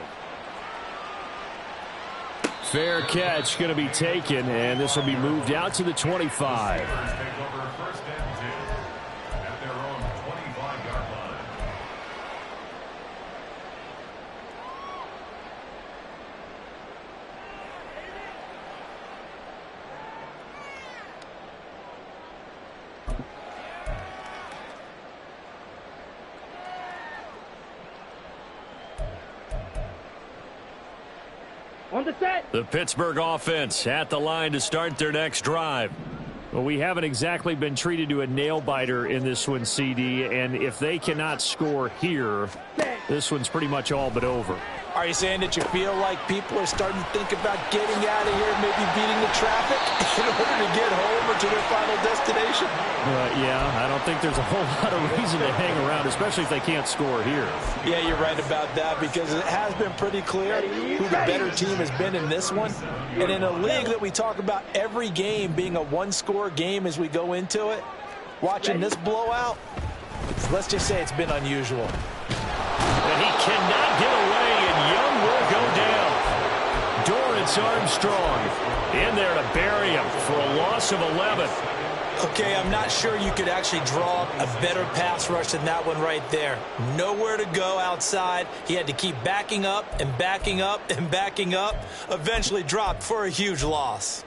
Speaker 1: Fair catch going to be taken, and this will be moved out to the 25.
Speaker 3: On the set.
Speaker 1: The Pittsburgh offense at the line to start their next drive. Well, we haven't exactly been treated to a nail-biter in this one, CD, and if they cannot score here, this one's pretty much all but over.
Speaker 2: Are you saying that you feel like people are starting to think about getting out of here, maybe beating the traffic in order to get home or to their final destination?
Speaker 1: Yeah, I don't think there's a whole lot of reason to hang around, especially if they can't score here.
Speaker 2: Yeah, you're right about that, because it has been pretty clear who the better team has been in this one. And in a league that we talk about every game being a one-score game as we go into it, watching this blowout, let's just say it's been unusual.
Speaker 1: And he cannot get away, and Young will go down. Dorrance Armstrong in there to bury him for a loss of 11.
Speaker 2: Okay, I'm not sure you could actually draw up a better pass rush than that one right there. Nowhere to go outside. He had to keep backing up and backing up and backing up. Eventually dropped for a huge loss.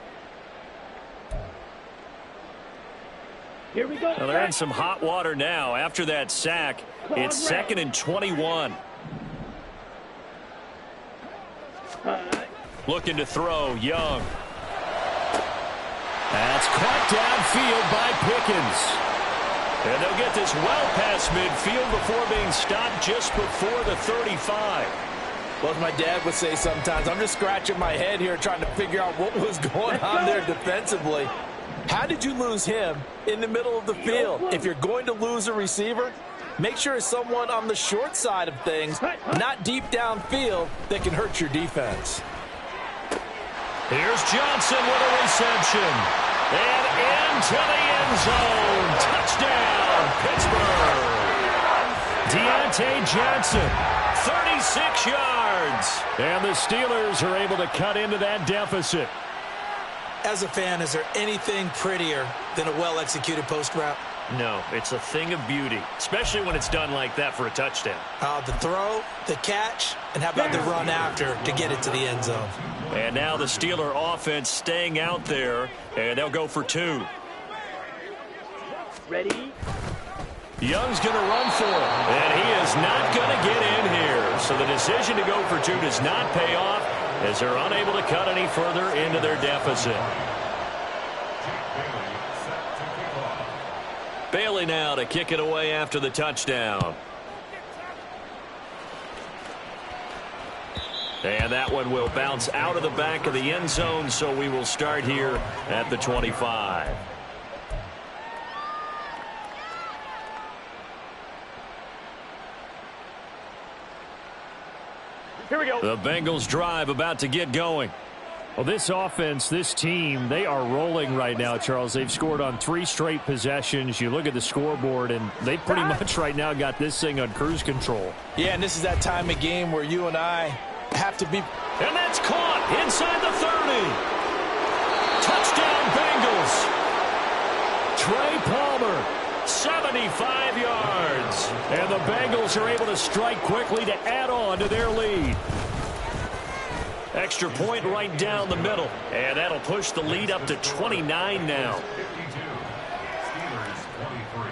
Speaker 3: Here we go.
Speaker 1: Well, they're in some hot water now after that sack. It's 2nd and 21. Looking to throw, Young. That's caught downfield by Pickens. And they'll get this well past midfield before being stopped just before the 35.
Speaker 2: Well, as my dad would say sometimes, I'm just scratching my head here trying to figure out what was going on there defensively. How did you lose him in the middle of the field? If you're going to lose a receiver, make sure it's someone on the short side of things, not deep downfield, that can hurt your defense.
Speaker 1: Here's Johnson with a reception. And into the end zone. Touchdown, Pittsburgh. Deontay Johnson, 36 yards. And the Steelers are able to cut into that deficit.
Speaker 2: As a fan, is there anything prettier than a well-executed post route?
Speaker 1: No, it's a thing of beauty, especially when it's done like that for a touchdown.
Speaker 2: The throw, the catch, and how about the run after to get it to the end zone?
Speaker 1: And now the Steeler offense staying out there, and they'll go for 2.
Speaker 3: Ready?
Speaker 1: Young's going to run for it, and he is not going to get in here. So the decision to go for 2 does not pay off, as they're unable to cut any further into their deficit. Bailey now to kick it away after the touchdown. And that one will bounce out of the back of the end zone, so we will start here at the 25.
Speaker 3: Here we go.
Speaker 1: The Bengals drive about to get going. Well, this offense, this team, they are rolling right now, Charles. They've scored on 3 straight possessions. You look at the scoreboard, and they pretty much right now got this thing on cruise control.
Speaker 2: Yeah, and this is that time of game where you and I have to be.
Speaker 1: And that's caught inside the 30. Touchdown, Bengals. Trey Palmer, 75 yards. And the Bengals are able to strike quickly to add on to their lead. Extra point right down the middle. And that'll push the lead up to 29 now.
Speaker 4: 52. Steelers 23.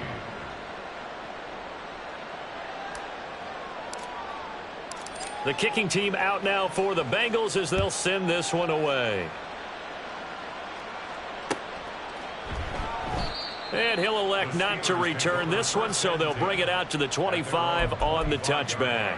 Speaker 1: The kicking team out now for the Bengals as they'll send this one away. And he'll elect not to return this one, so they'll bring it out to the 25 on the touchback.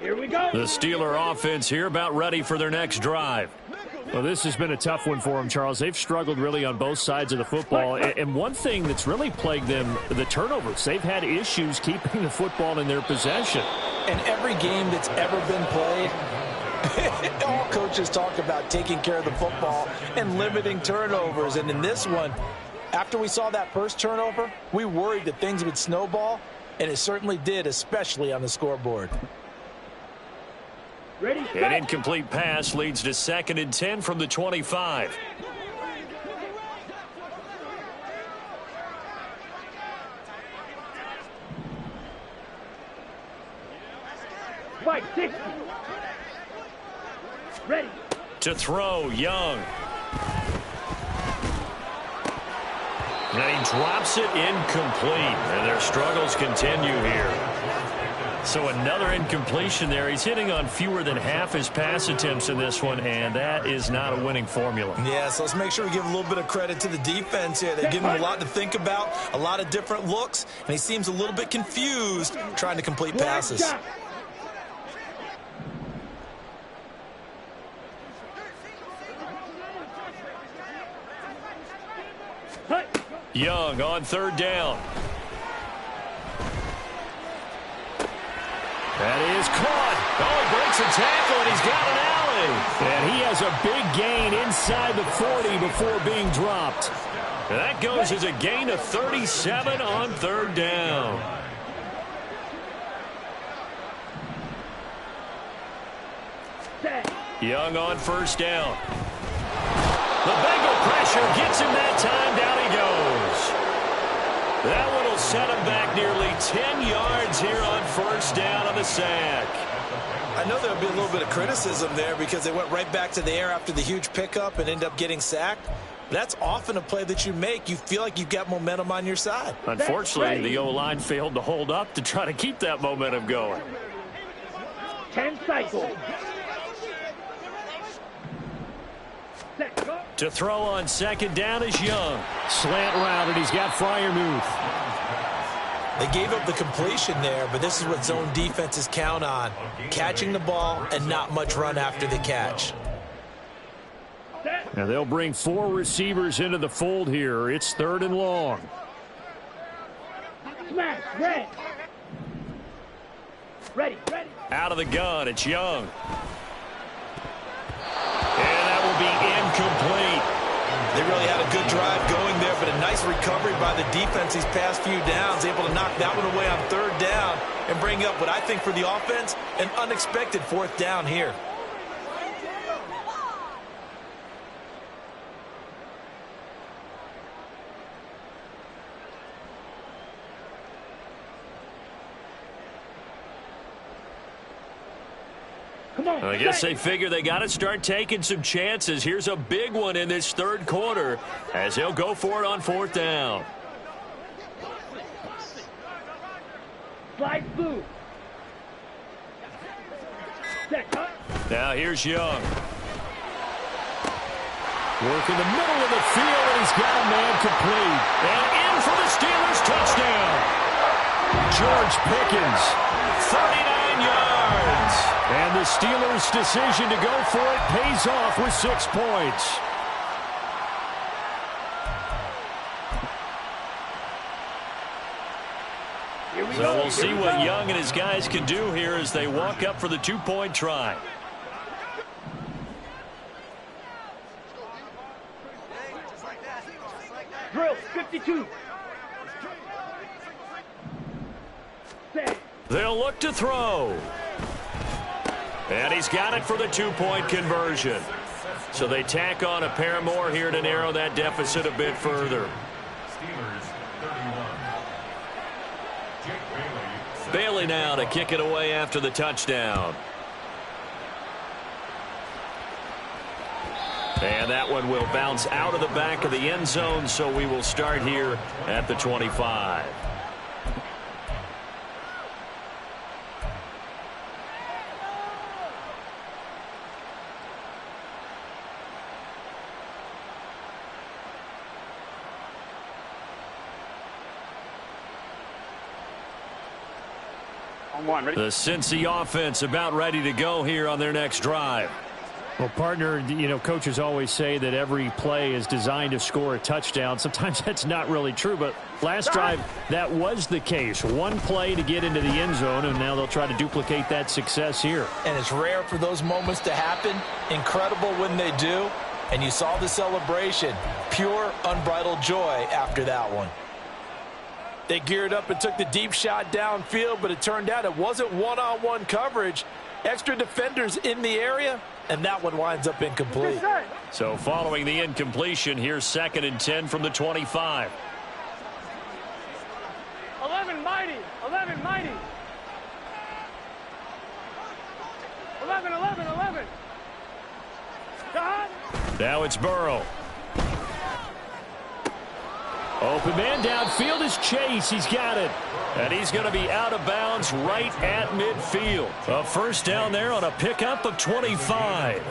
Speaker 3: Here we go.
Speaker 1: The Steeler offense here about ready for their next drive. Well, this has been a tough one for them, Charles. They've struggled really on both sides of the football. And one thing that's really plagued them, the turnovers. They've had issues keeping the football in their possession.
Speaker 2: And every game that's ever been played, all coaches talk about taking care of the football and limiting turnovers. And in this one, after we saw that first turnover, we worried that things would snowball, and it certainly did, especially on the scoreboard.
Speaker 3: Ready,
Speaker 1: An incomplete pass leads to 2nd and 10 from the 25.
Speaker 3: Mike, 60. Ready.
Speaker 1: To throw, Young. And he drops it incomplete. And their struggles continue here. So another incompletion there. He's hitting on fewer than half his pass attempts in this one, and that is not a winning formula.
Speaker 2: Yeah, so let's make sure we give a little bit of credit to the defense here. They're giving him a lot to think about, a lot of different looks, and he seems a little bit confused trying to complete passes.
Speaker 1: Young on 3rd down. That is caught. Oh, he breaks a tackle, and he's got an alley. And he has a big gain inside the 40 before being dropped. And that goes as a gain of 37 on 3rd down. Young on 1st down. The Bengal pressure gets him that time. Down he goes. That one will set him back nearly 10 yards here on 1st down on the sack.
Speaker 2: I know there'll be a little bit of criticism there because they went right back to the air after the huge pickup and end up getting sacked. That's often a play that you make. You feel like you've got momentum on your side.
Speaker 1: Unfortunately, the O-line failed to hold up to try to keep that momentum going.
Speaker 3: 10 cycles.
Speaker 1: To throw on 2nd down is Young. Slant route, and he's got Freiermuth.
Speaker 2: They gave up the completion there, but this is what zone defenses count on. Catching the ball and not much run after the catch.
Speaker 1: Now they'll bring 4 receivers into the fold here. It's 3rd and long.
Speaker 3: Smash, red. Ready.
Speaker 1: Out of the gun, it's Young. And that will be incomplete.
Speaker 2: They really had a good drive going there, but a nice recovery by the defense these past few downs, able to knock that one away on 3rd down and bring up what I think for the offense, an unexpected 4th down here.
Speaker 1: I guess they figure they got to start taking some chances. Here's a big one in this 3rd quarter as he'll go for it on 4th down.
Speaker 3: Slide through.
Speaker 1: Now here's Young. Work in the middle of the field, and he's got a man complete. And in for the Steelers touchdown. George Pickens, 39 yards. defense. And the Steelers' decision to go for it pays off with 6 points. So we'll see what Young and his guys can do here as they walk up for the 2-point try.
Speaker 3: Drill, 52.
Speaker 1: They'll look to throw. And he's got it for the 2-point conversion. So they tack on a pair more here to narrow that deficit a bit further.
Speaker 4: Steelers 31. Jake
Speaker 1: Bailey now to kick it away after the touchdown. And that one will bounce out of the back of the end zone, so we will start here at the 25. The Cincy offense about ready to go here on their next drive.
Speaker 5: Well, partner, coaches always say that every play is designed to score a touchdown. Sometimes that's not really true, but last drive, that was the case. One play to get into the end zone, and now they'll try to duplicate that success here.
Speaker 2: And it's rare for those moments to happen. Incredible when they do. And you saw the celebration. Pure, unbridled joy after that one. They geared up and took the deep shot downfield, but it turned out it wasn't one-on-one coverage. Extra defenders in the area, and that one winds up incomplete.
Speaker 1: So following the incompletion, here's 2nd and 10 from the 25.
Speaker 3: 11 mighty. 11 mighty. 11, 11, 11. God.
Speaker 1: Now it's Burrow. Open man downfield is Chase. He's got it. And he's going to be out of bounds right at midfield. A first down there on a pickup of 25.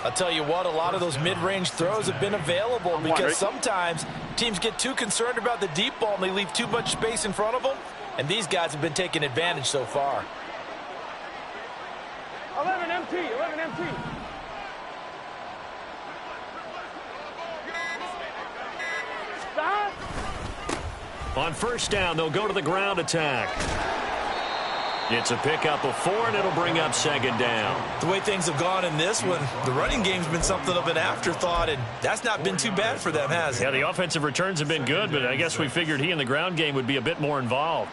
Speaker 2: I'll tell you what, a lot of those mid-range throws have been available because sometimes teams get too concerned about the deep ball and they leave too much space in front of them. And these guys have been taking advantage so far.
Speaker 3: 11 MT. 11 MT.
Speaker 1: On first down, they'll go to the ground attack. It's a pickup of 4, and it'll bring up 2nd down.
Speaker 2: The way things have gone in this one, the running game's been something of an afterthought, and that's not been too bad for them, has it?
Speaker 5: Yeah, the offensive returns have been good, but I guess we figured he in the ground game would be a bit more involved.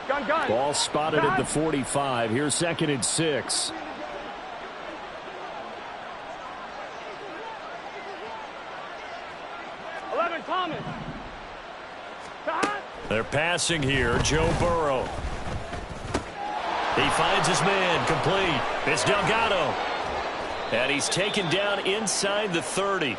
Speaker 3: Gun.
Speaker 5: Ball spotted at the 45. Here's 2nd and 6.
Speaker 3: Thomas.
Speaker 1: They're passing here. Joe Burrow. He finds his man. Complete. It's Delgado. And he's taken down inside the 30.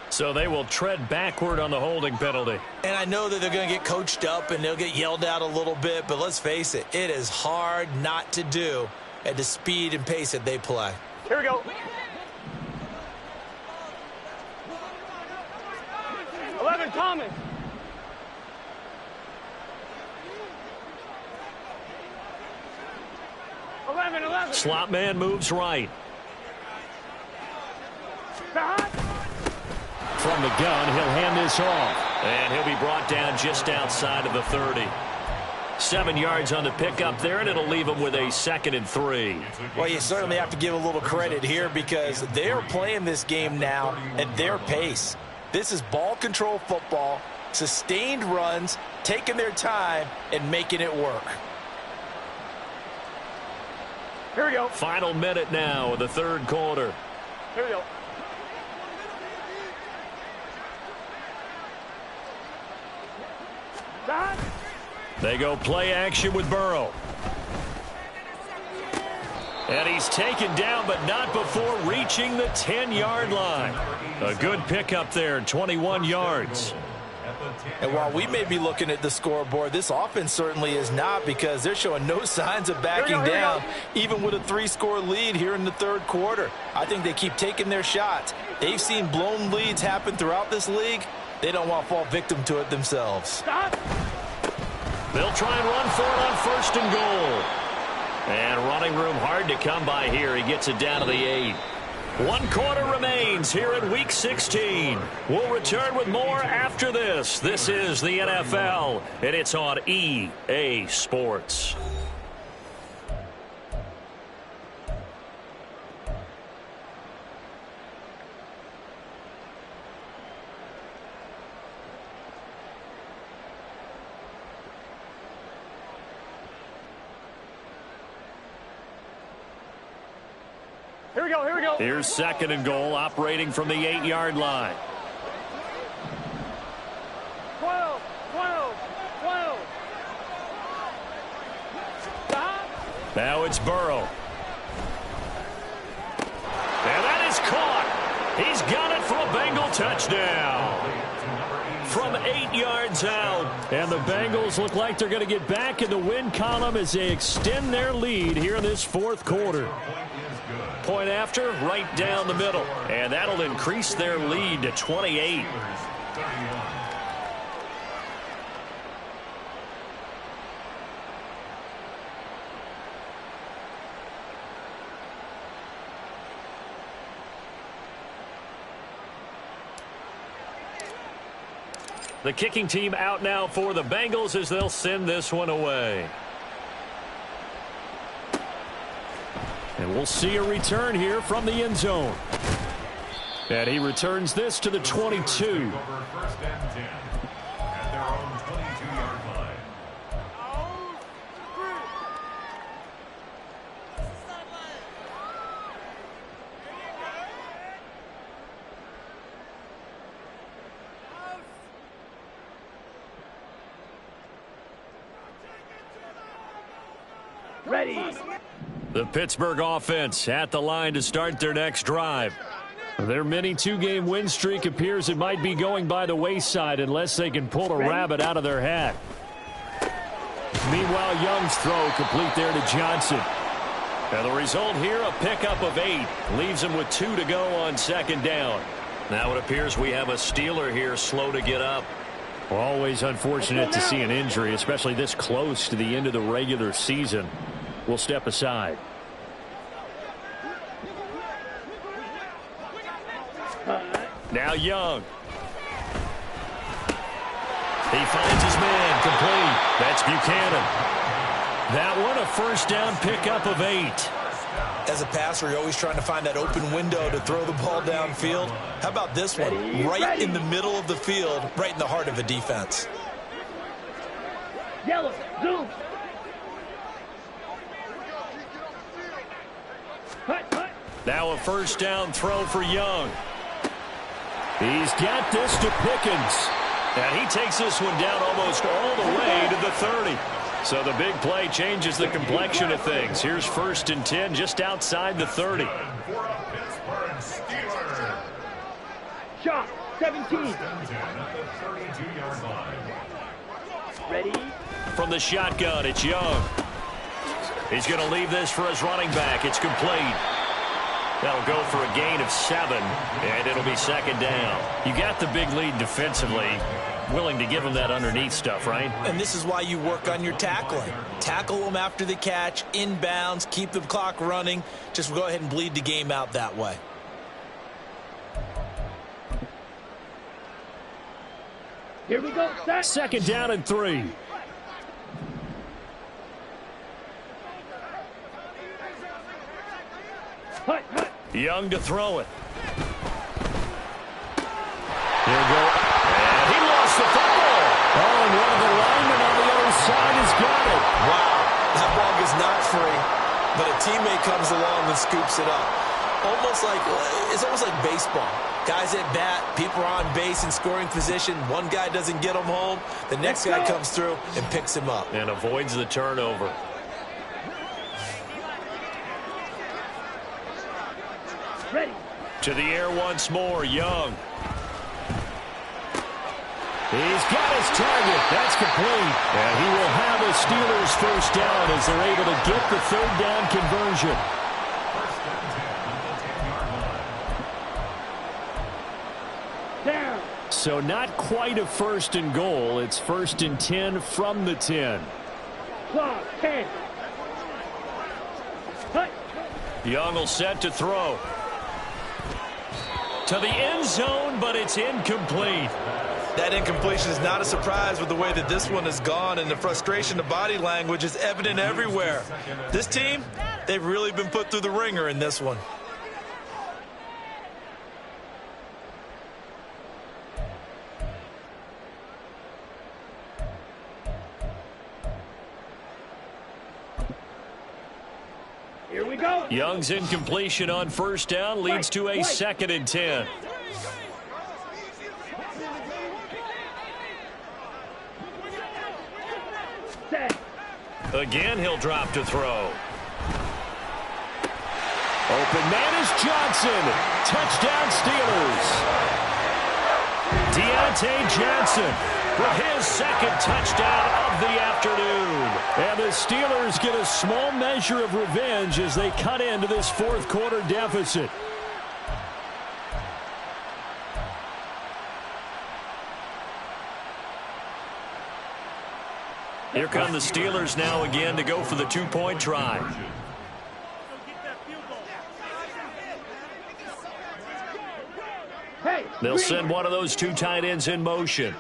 Speaker 1: So they will tread backward on the holding penalty.
Speaker 2: And I know that they're going to get coached up and they'll get yelled at a little bit, but let's face it, it is hard not to do at the speed and pace that they play.
Speaker 3: Here we go. 11 Thomas. 11.
Speaker 1: Slot man moves right. From the gun, he'll hand this off. And he'll be brought down just outside of the 30. 7 yards on the pickup there, and it'll leave him with a 2nd and 3.
Speaker 2: Well, you certainly have to give a little credit here because they're playing this game now at their pace. This is ball control football, sustained runs, taking their time, and making it work.
Speaker 3: Here we go.
Speaker 1: Final minute now of the 3rd quarter.
Speaker 3: Here we go.
Speaker 1: They go play action with Burrow. And he's taken down, but not before reaching the 10-yard line. A good pickup there, 21 yards.
Speaker 2: And while we may be looking at the scoreboard, this offense certainly is not because they're showing no signs of backing down, even with a 3-score lead here in the 3rd quarter. I think they keep taking their shots. They've seen blown leads happen throughout this league, They don't want to fall victim to it themselves.
Speaker 3: Stop.
Speaker 1: They'll try and run for it on 1st and goal. And running room hard to come by here. He gets it down to the 8. 1 quarter remains here in Week 16. We'll return with more after this. This is the NFL, and it's on EA Sports.
Speaker 3: Here we go, here we go.
Speaker 1: Here's 2nd and goal, operating from the 8-yard line.
Speaker 3: 12, 12, 12. Stop.
Speaker 1: Now it's Burrow. And that is caught. He's got it for a Bengal touchdown. From 8 yards out.
Speaker 5: And the Bengals look like they're going to get back in the win column as they extend their lead here in this 4th quarter.
Speaker 1: Point after, right down the middle. And that'll increase their lead to 28. The kicking team out now for the Bengals as they'll send this one away.
Speaker 5: And we'll see a return here from the end zone. And he returns this to the 22.
Speaker 4: 1st and 10 at their own 22-yard line.
Speaker 3: Ready.
Speaker 1: The Pittsburgh offense at the line to start their next drive.
Speaker 5: Their mini 2-game win streak appears it might be going by the wayside unless they can pull a rabbit out of their hat. Meanwhile, Young's throw complete there to Johnson.
Speaker 1: And the result here, a pickup of 8. Leaves him with 2 to go on 2nd down. Now it appears we have a Steeler here slow to get up.
Speaker 5: Always unfortunate to see an injury, especially this close to the end of the regular season. We'll step aside.
Speaker 1: Now Young. He finds his man, complete. That's Buchanan. That one, a 1st down pickup of 8.
Speaker 2: As a passer, you're always trying to find that open window to throw the ball downfield. How about this one? Right in the middle of the field, right in the heart of a defense.
Speaker 3: Yellow, zoom. Hut.
Speaker 1: Now a 1st down throw for Young.
Speaker 5: He's got this to Pickens.
Speaker 1: And he takes this one down almost all the way to the 30. So the big play changes the complexion of things. Here's 1st and 10 just outside the 30.
Speaker 3: Shot, 17. Ready.
Speaker 1: From the shotgun, it's Young. He's going to leave this for his running back. It's complete. That'll go for a gain of 7, and it'll be 2nd down.
Speaker 5: You got the big lead defensively. Willing to give him that underneath stuff, right?
Speaker 2: And this is why you work on your tackling. Tackle them after the catch, inbounds, keep the clock running. Just go ahead and bleed the game out that way.
Speaker 3: Here we go, set.
Speaker 5: 2nd down and 3.
Speaker 3: Hut.
Speaker 1: Young to throw it.
Speaker 5: Here we go.
Speaker 1: And he lost the football.
Speaker 5: Oh, and one of the linemen on the other side has got it.
Speaker 2: Wow, that ball is not free, but a teammate comes along and scoops it up. It's almost like baseball. Guys at bat, people are on base in scoring position. One guy doesn't get him home. The next guy comes through and picks him up.
Speaker 1: And avoids the turnover.
Speaker 3: Ready.
Speaker 1: To the air once more, Young.
Speaker 5: He's got his target. That's complete. And he will have a Steelers 1st down as they're able to get the 3rd down conversion.
Speaker 3: Down.
Speaker 5: So not quite a 1st and goal. It's 1st and 10 from the 10.
Speaker 3: Clock, 10. Cut.
Speaker 1: Young will set to throw. To the end zone, but it's incomplete.
Speaker 2: That incompletion is not a surprise with the way that this one has gone, and the frustration, the body language is evident everywhere. This team, they've really been put through the ringer in this one.
Speaker 3: Here we go.
Speaker 1: Young's incompletion on 1st down leads to a 2nd and 10.
Speaker 3: Set.
Speaker 1: Again, he'll drop to throw. Open man is Johnson. Touchdown Steelers. Deontay Johnson with his 2nd touchdown of the afternoon. And the Steelers get a small measure of revenge as they cut into this 4th quarter deficit. Here come the Steelers now again to go for the 2-point try.
Speaker 3: Hey,
Speaker 1: They'll send one of those 2 tight ends in motion.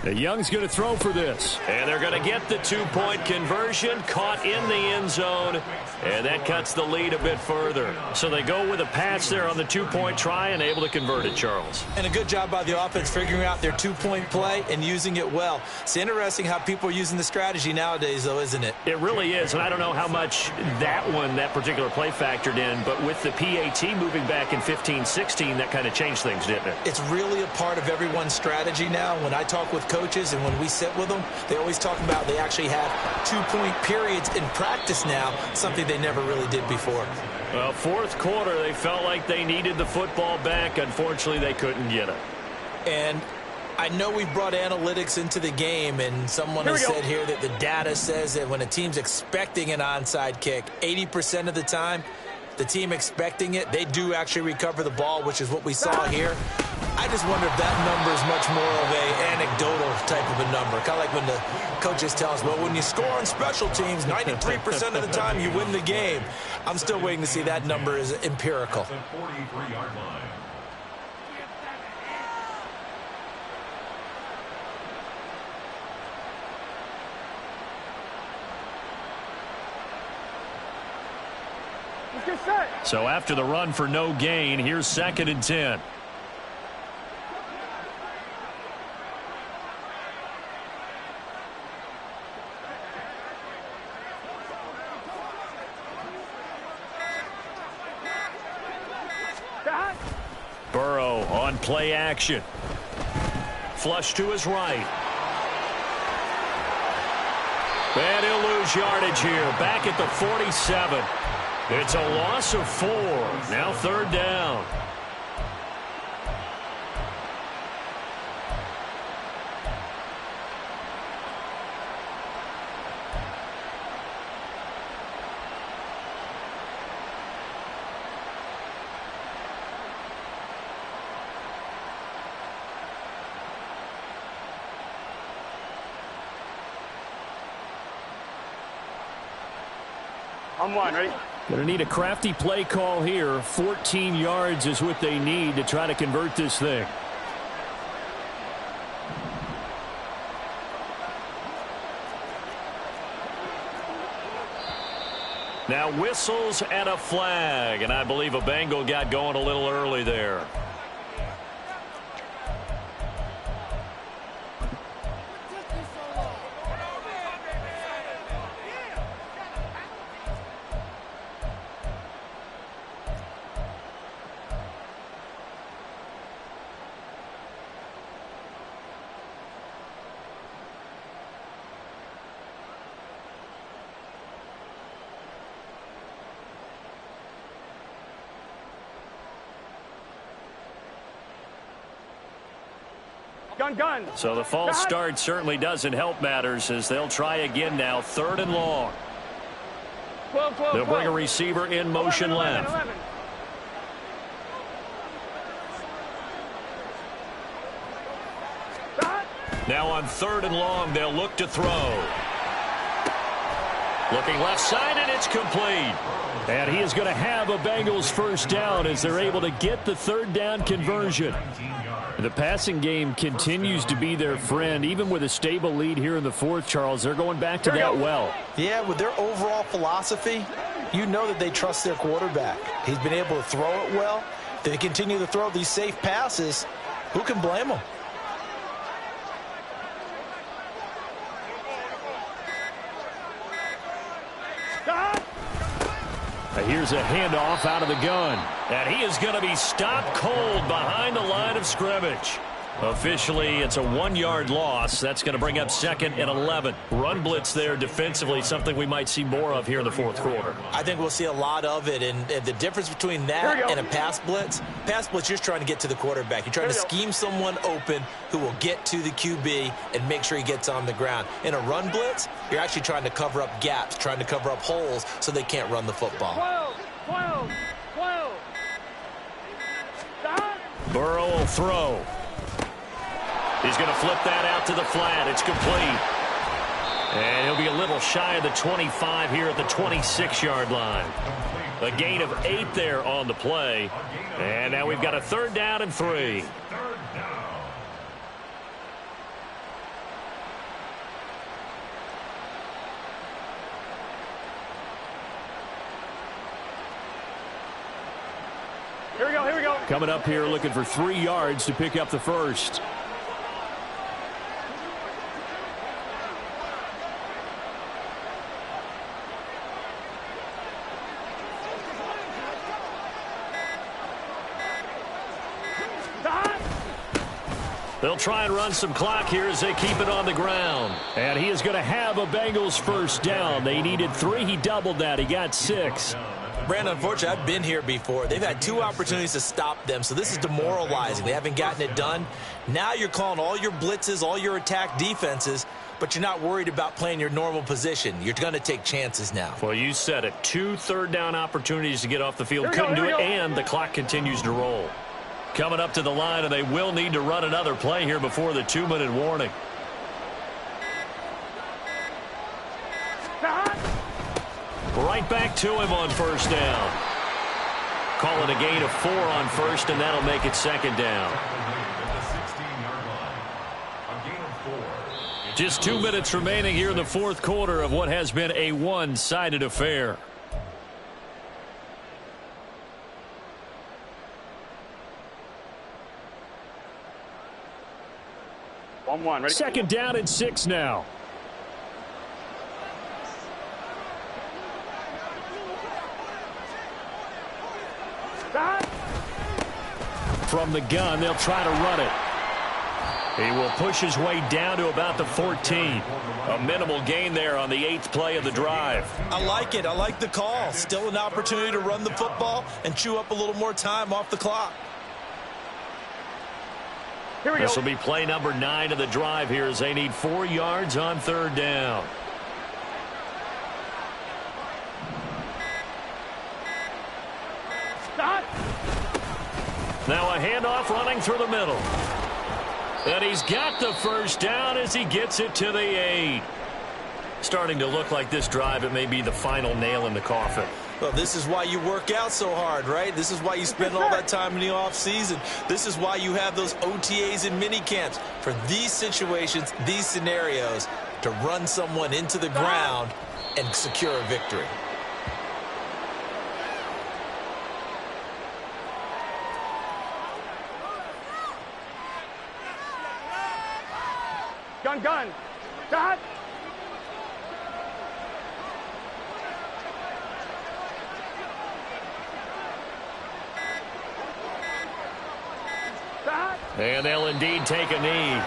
Speaker 1: The Young's going to throw for this. And they're going to get the 2-point conversion, caught in the end zone, and that cuts the lead a bit further. So they go with a pass there on the 2-point try and able to convert it, Charles.
Speaker 2: And a good job by the offense figuring out their 2-point play and using it well. It's interesting how people are using the strategy nowadays, though, isn't it?
Speaker 1: It really is, and I don't know how much that particular play factored in, but with the PAT moving back in 15-16, that kind of changed things, didn't it?
Speaker 2: It's really a part of everyone's strategy now. When I talk with coaches and when we sit with them, they always talk about they actually have 2-point periods in practice now, something they never really did before.
Speaker 1: Well, 4th quarter, they felt like they needed the football back. Unfortunately, they couldn't get it.
Speaker 2: And I know we brought analytics into the game, and someone has said here that the data says that when a team's expecting an onside kick, 80% of the time, the team expecting it, they do actually recover the ball, which is what we saw here. I just wonder if that number is much more of a anecdotal type of a number. Kind of like when the coaches tell us, well, when you score on special teams, 93% of the time you win the game. I'm still waiting to see that number is empirical.
Speaker 4: The 43-yard line.
Speaker 1: So after the run for no gain, here's 2nd and 10. Burrow on play action. Flush to his right. And he'll lose yardage here. Back at the 47. It's a loss of 4. Now 3rd down.
Speaker 3: On 1, ready?
Speaker 5: Going to need a crafty play call here. 14 yards is what they need to try to convert this thing.
Speaker 1: Now whistles and a flag, and I believe a Bengal got going a little early there.
Speaker 3: Gun.
Speaker 1: So the false start certainly doesn't help matters as they'll try again now. 3rd and long.
Speaker 3: 12.
Speaker 1: They'll bring a receiver in motion
Speaker 3: 11.
Speaker 1: left. Now on 3rd and long, they'll look to throw. Looking left side, and it's complete.
Speaker 5: And he is going to have a Bengals first down as they're able to get the 3rd down conversion. The passing game continues to be their friend. Even with a stable lead here in the 4th, Charles, they're going back to that well.
Speaker 2: Yeah, with their overall philosophy, you know that they trust their quarterback. He's been able to throw it well. They continue to throw these safe passes. Who can blame them?
Speaker 5: Here's a handoff out of the gun.
Speaker 1: And he is going to be stopped cold behind the line of scrimmage. Officially, it's a 1-yard loss. That's going to bring up 2nd and 11. Run blitz there defensively, something we might see more of here in the 4th quarter.
Speaker 2: I think we'll see a lot of it, and the difference between that and a pass blitz, you're just trying to get to the quarterback. You're trying to scheme someone open who will get to the QB and make sure he gets on the ground. In a run blitz, you're actually trying to cover up gaps, trying to cover up holes so they can't run the football.
Speaker 3: 12.
Speaker 1: Burrow will throw. He's going to flip that out to the flat. It's complete. And he'll be a little shy of the 25 here at the 26-yard line. A gain of 8 there on the play. And now we've got a 3rd down and 3.
Speaker 3: Here we go.
Speaker 5: Coming up here looking for 3 yards to pick up the first.
Speaker 1: They'll try and run some clock here as they keep it on the ground.
Speaker 5: And he is going to have a Bengals first down. They needed 3. He doubled that. He got 6.
Speaker 2: Brandon, unfortunately, I've been here before. They've had 2 opportunities to stop them, so this is demoralizing. They haven't gotten it done. Now you're calling all your blitzes, all your attack defenses, but you're not worried about playing your normal position. You're going to take chances now.
Speaker 1: Well, you said it. 2 third-down opportunities to get off the field. Couldn't do it, and the clock continues to roll. Coming up to the line, and they will need to run another play here before the 2-minute warning. Right back to him on first down. Call it a gain of 4 on first, and that'll make it 2nd down. Just 2 minutes remaining here in the 4th quarter of what has been a one-sided affair.
Speaker 3: Ready?
Speaker 5: 2nd down and 6 now. From the gun, they'll try to run it. He will push his way down to about the 14. A minimal gain there on the 8th play of the drive.
Speaker 2: I like it. I like the call. Still an opportunity to run the football and chew up a little more time off the clock.
Speaker 1: This will be play number 9 of the drive here as they need 4 yards on 3rd down. Now a handoff running through the middle. And he's got the first down as he gets it to the 8. Starting to look like this drive, it may be the final nail in the coffin.
Speaker 2: Well, this is why you work out so hard, right? This is why you spend all that time in the offseason. This is why you have those OTAs and mini camps. For these situations, these scenarios, to run someone into the ground and secure a victory.
Speaker 3: Gun. Shot.
Speaker 1: And they'll indeed take a knee.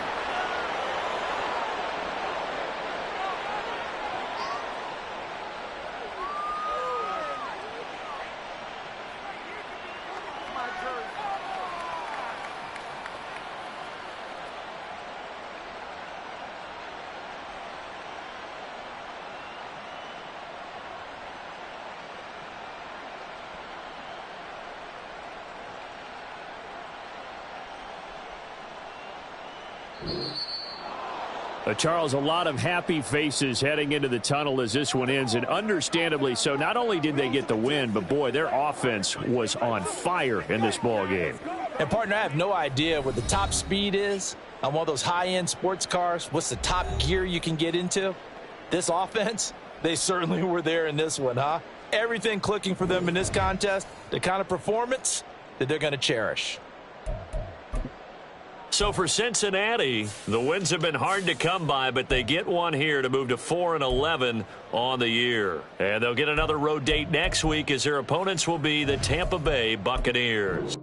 Speaker 5: Charles, a lot of happy faces heading into the tunnel as this one ends, and understandably so. Not only did they get the win, but, boy, their offense was on fire in this ball game.
Speaker 2: And, partner, I have no idea what the top speed is on one of those high-end sports cars. What's the top gear you can get into? This offense, they certainly were there in this one, huh? Everything clicking for them in this contest, the kind of performance that they're going to cherish.
Speaker 1: So for Cincinnati, the wins have been hard to come by, but they get one here to move to 4-11 on the year. And they'll get another road date next week as their opponents will be the Tampa Bay Buccaneers.